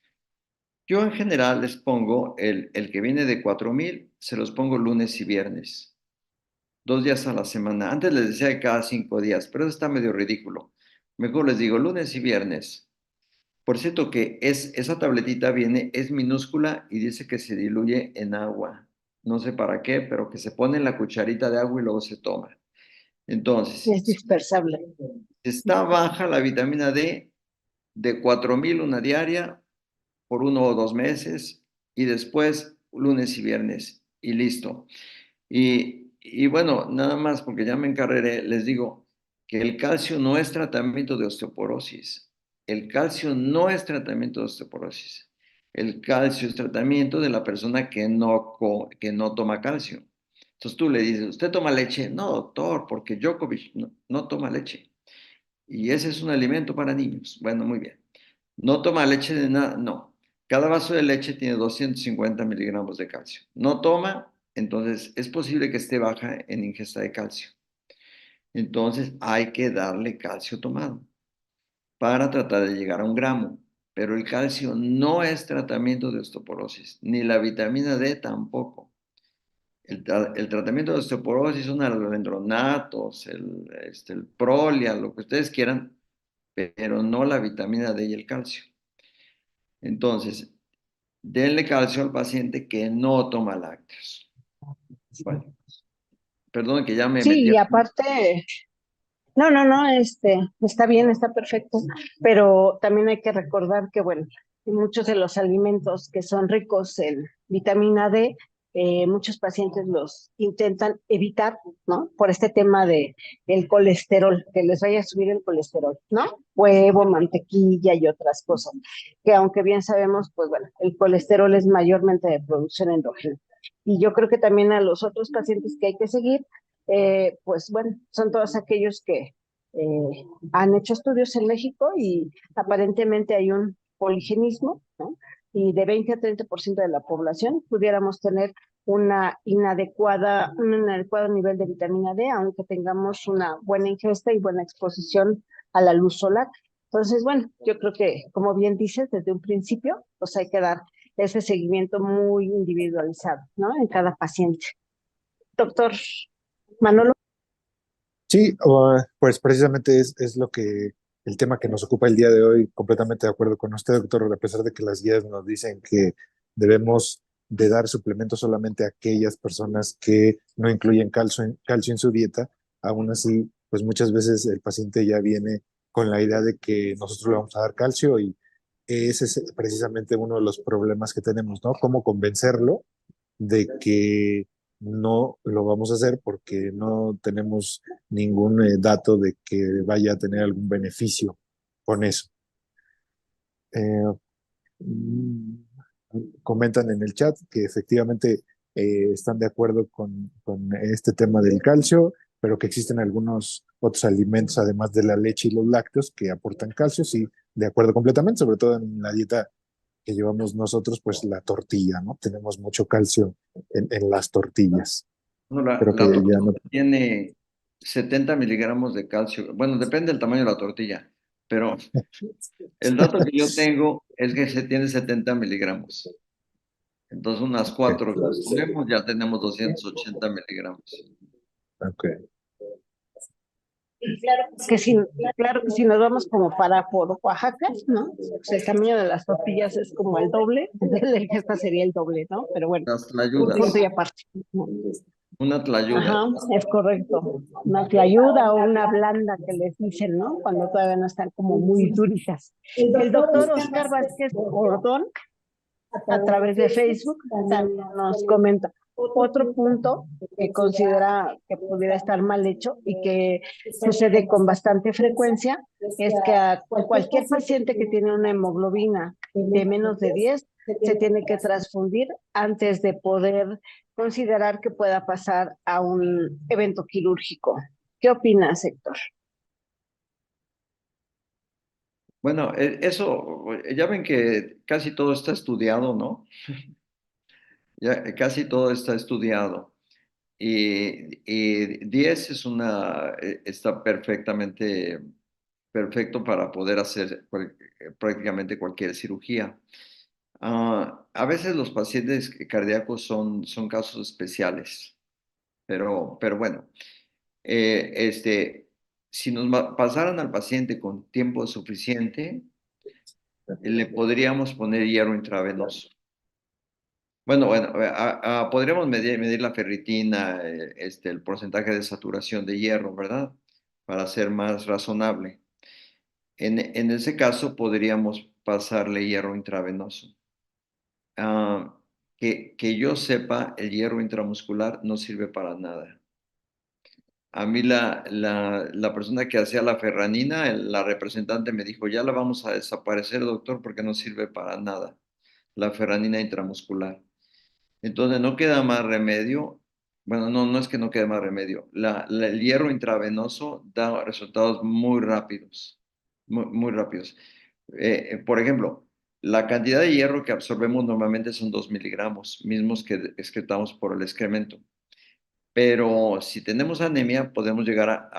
Yo en general les pongo el que viene de 4,000, se los pongo lunes y viernes. 2 días a la semana. Antes les decía que cada 5 días, pero eso está medio ridículo. Mejor les digo lunes y viernes. Por cierto que esa tabletita es minúscula y dice que se diluye en agua. No sé para qué, pero que se pone en la cucharita de agua y luego se toma. Entonces, Es dispersable. si está baja la vitamina D, de 4,000 una diaria por 1 o 2 meses y después lunes y viernes y listo. Y bueno, nada más porque ya me encarreré, les digo que el calcio no es tratamiento de osteoporosis. El calcio no es tratamiento de osteoporosis. El calcio es tratamiento de la persona que no toma calcio. Entonces tú le dices, ¿usted toma leche? No, doctor, porque Djokovic no toma leche. Y ese es un alimento para niños. Bueno, muy bien. ¿No toma leche de nada? No. Cada vaso de leche tiene 250 miligramos de calcio. No toma, entonces es posible que esté baja en ingesta de calcio. Entonces hay que darle calcio tomado para tratar de llegar a 1 gramo. Pero el calcio no es tratamiento de osteoporosis, ni la vitamina D tampoco. El tratamiento de osteoporosis son alendronatos, el Prolia, lo que ustedes quieran, pero no la vitamina D y el calcio. Entonces, denle calcio al paciente que no toma lácteos. Bueno, perdón que ya me Sí, metí. y aparte, no, está bien, está perfecto, pero también hay que recordar que, bueno, muchos de los alimentos que son ricos en vitamina D, muchos pacientes los intentan evitar, ¿no? Por este tema de el colesterol, que les vaya a subir el colesterol, ¿no? Huevo, mantequilla y otras cosas, que aunque bien sabemos, pues bueno, el colesterol es mayormente de producción endógena. Y yo creo que también a los otros pacientes que hay que seguir pues bueno, son todos aquellos que han hecho estudios en México y aparentemente hay un poligenismo, ¿no? Y de 20 a 30% de la población pudiéramos tener un inadecuado nivel de vitamina D, aunque tengamos una buena ingesta y buena exposición a la luz solar. Entonces, bueno, yo creo que, como bien dices, desde un principio, pues hay que dar ese seguimiento muy individualizado, ¿no? En cada paciente. Doctor Manolo. Sí, pues precisamente es lo que el tema que nos ocupa el día de hoy, completamente de acuerdo con usted, doctor, a pesar de que las guías nos dicen que debemos de dar suplementos solamente a aquellas personas que no incluyen calcio en su dieta, aún así, pues muchas veces el paciente ya viene con la idea de que nosotros le vamos a dar calcio y ese es precisamente uno de los problemas que tenemos, ¿no? Cómo convencerlo de que no lo vamos a hacer porque no tenemos ningún dato de que vaya a tener algún beneficio con eso. Eh, mm, Comentan en el chat que efectivamente están de acuerdo con este tema del calcio, pero que existen algunos otros alimentos, además de la leche y los lácteos, que aportan calcio, sí, de acuerdo completamente, sobre todo en la dieta que llevamos nosotros, pues la tortilla, ¿no? Tenemos mucho calcio en las tortillas, No, la, pero que la ya tortilla no. tiene 70 miligramos de calcio. Bueno, depende del tamaño de la tortilla, pero el dato que yo tengo es que se tiene 70 miligramos. Entonces, unas 4 que comemos ya tenemos 280 miligramos. Ok. Claro que si nos vamos como para por Oaxaca, ¿no? Pues el tamaño de las tortillas es como el doble, esta sería el doble, ¿no? Pero bueno, Las punto y tlayudas, aparte. una tlayuda. Ajá, es correcto. Una ayuda o una blanda que les dicen, ¿no? Cuando todavía no están como muy duritas. El doctor Oscar Vázquez Gordón, a través de Facebook, también nos comenta otro punto que considera que pudiera estar mal hecho y que sucede con bastante frecuencia, es que a cualquier paciente que tiene una hemoglobina de menos de 10 se tiene que transfundir antes de poder considerar que pueda pasar a un evento quirúrgico. ¿Qué opinas, Héctor? Bueno, eso, ya ven que casi todo está estudiado, ¿no? Ya casi todo está estudiado. Y 10 está perfecto para poder hacer prácticamente cualquier cirugía. A veces los pacientes cardíacos son casos especiales, pero bueno, si nos pasaran al paciente con tiempo suficiente, le podríamos poner hierro intravenoso. Bueno, podríamos medir la ferritina, el porcentaje de saturación de hierro, ¿verdad? Para ser más razonable. En ese caso, podríamos pasarle hierro intravenoso. Ah, que yo sepa, el hierro intramuscular no sirve para nada. A mí la persona que hacía la ferranina, la representante me dijo, ya la vamos a desaparecer, doctor, porque no sirve para nada, la ferranina intramuscular. Entonces no queda más remedio, bueno, no es que no quede más remedio, el hierro intravenoso da resultados muy rápidos, muy rápidos. Por ejemplo, La cantidad de hierro que absorbemos normalmente son 2 miligramos, mismos que excretamos por el excremento. Pero si tenemos anemia, podemos llegar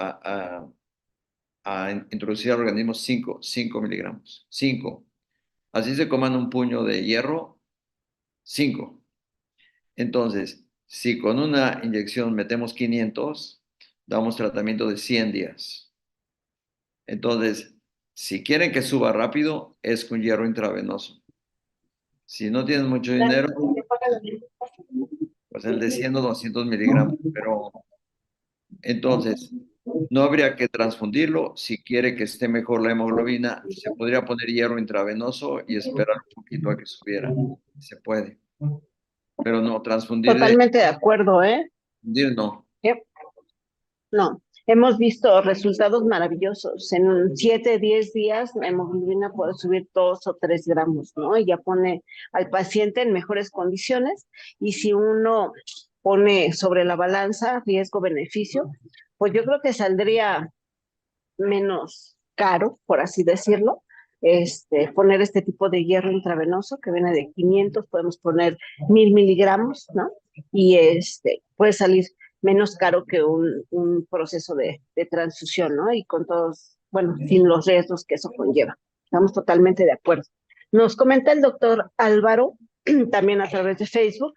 a introducir al organismo 5 miligramos. 5. Así se coman un puño de hierro, 5. Entonces, si con una inyección metemos 500, damos tratamiento de 100 días. Entonces, si quieren que suba rápido, es con hierro intravenoso. Si no tienen mucho dinero, pues el de 100 o 200 miligramos. Pero entonces, no habría que transfundirlo. Si quiere que esté mejor la hemoglobina, se podría poner hierro intravenoso y esperar un poquito a que subiera. Se puede. Pero no, Totalmente de acuerdo, ¿eh? transfundir no. Eh, No, hemos visto resultados maravillosos. En 7, 10 días la hemoglobina puede subir 2 o 3 gramos, ¿no? Y ya pone al paciente en mejores condiciones. Y si uno pone sobre la balanza riesgo-beneficio, pues yo creo que saldría menos caro, por así decirlo, poner este tipo de hierro intravenoso que viene de 500, podemos poner 1000 miligramos, ¿no? Y puede salir menos caro que un proceso de transfusión, ¿no? Y con todos, bueno, sin los riesgos que eso conlleva. Estamos totalmente de acuerdo. Nos comenta el doctor Álvaro, también a través de Facebook,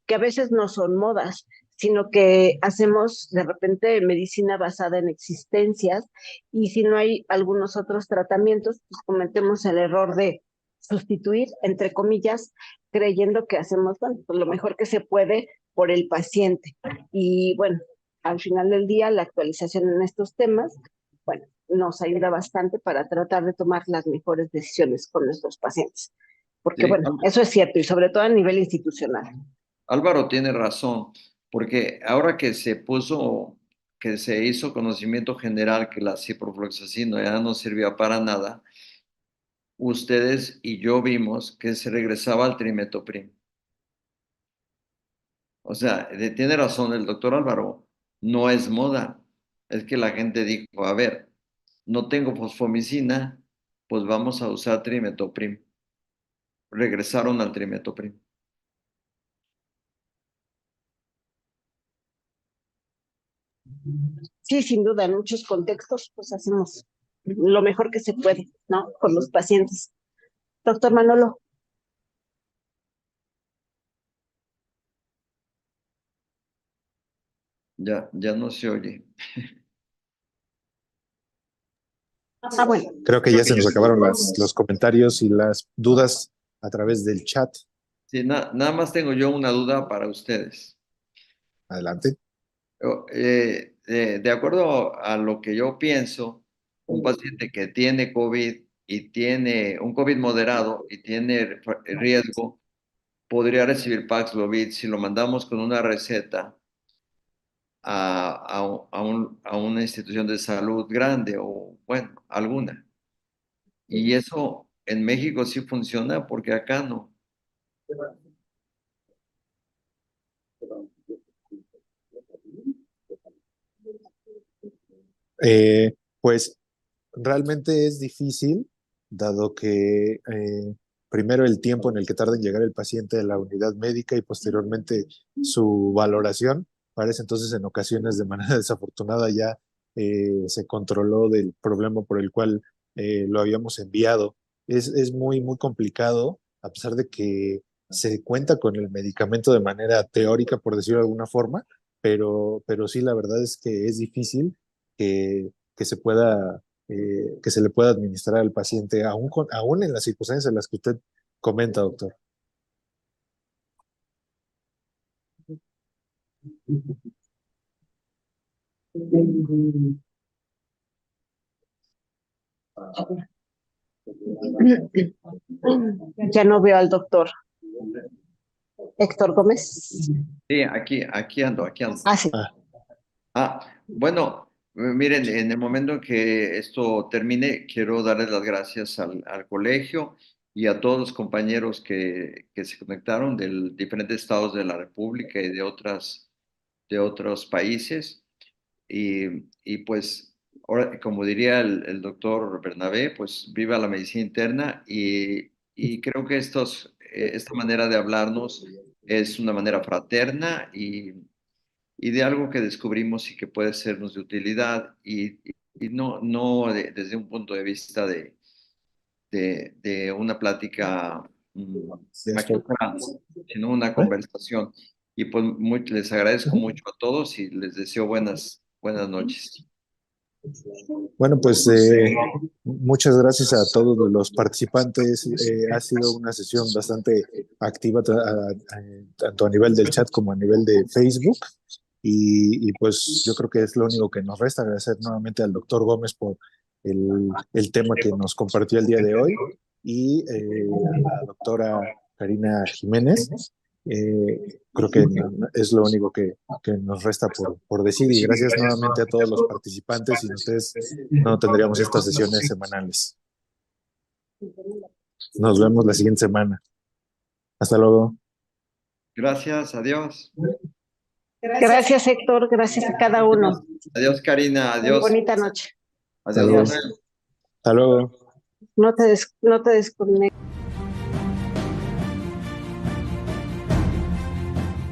que a veces no son modas, sino que hacemos de repente medicina basada en existencias y si no hay algunos otros tratamientos, pues cometemos el error de sustituir, entre comillas, creyendo que hacemos bueno, pues lo mejor que se puede por el paciente. Y bueno, al final del día, la actualización en estos temas, bueno, nos ayuda bastante para tratar de tomar las mejores decisiones con nuestros pacientes. Porque Sí, bueno, eso es cierto y sobre todo a nivel institucional. Álvaro tiene razón, porque ahora que se hizo conocimiento general que la ciprofloxacina ya no servía para nada, ustedes y yo vimos que se regresaba al trimetoprim. O sea, tiene razón el doctor Álvaro, no es moda, es que la gente dijo, a ver, no tengo fosfomicina, pues vamos a usar trimetoprim. Regresaron al trimetoprim. Sí, sin duda, en muchos contextos, pues hacemos lo mejor que se puede, ¿no? Con los pacientes. Doctor Manolo. Ya no se oye. Ah, bueno. Creo que ya se nos acabaron los comentarios y las dudas a través del chat. Sí, nada más tengo yo una duda para ustedes. Adelante. De acuerdo a lo que yo pienso, un paciente que tiene COVID y tiene un COVID moderado y tiene riesgo, podría recibir Paxlovid si lo mandamos con una receta a una institución de salud grande o, bueno, alguna. Y eso en México sí funciona porque acá no. Pues realmente es difícil, dado que primero el tiempo en el que tarda en llegar el paciente a la unidad médica y posteriormente su valoración. Parece entonces en ocasiones de manera desafortunada ya se controló del problema por el cual lo habíamos enviado. Es muy, muy complicado, a pesar de que se cuenta con el medicamento de manera teórica, por decirlo de alguna forma, pero sí, la verdad es que es difícil que se pueda que se le pueda administrar al paciente, aún en las circunstancias en las que usted comenta, doctor. Ya no veo al doctor Héctor Gómez. Sí, aquí ando, aquí ando. Ah, sí. Bueno, miren, en el momento en que esto termine, quiero darles las gracias al colegio y a todos los compañeros que se conectaron de diferentes estados de la República y de otros países. Y pues, ahora, como diría el doctor Bernabé, pues viva la medicina interna y y creo que esta manera de hablarnos es una manera fraterna y de algo que descubrimos y que puede sernos de utilidad y no desde un punto de vista de una plática magistral, sino una conversación. Y pues les agradezco mucho a todos y les deseo buenas noches. Bueno, pues muchas gracias a todos los participantes. Ha sido una sesión bastante activa, tanto a nivel del chat como a nivel de Facebook. Y pues yo creo que es lo único que nos resta, agradecer nuevamente al doctor Gómez por el tema que nos compartió el día de hoy y a la doctora Karina Jiménez. Creo que es lo único que nos resta por decir, y gracias nuevamente a todos los participantes. Sin ustedes no tendríamos estas sesiones semanales. Nos vemos la siguiente semana. Hasta luego. Gracias, adiós. Gracias, Héctor, gracias a cada uno. Adiós, Karina, adiós. Bonita noche. Adiós. Hasta luego. No te desconectes.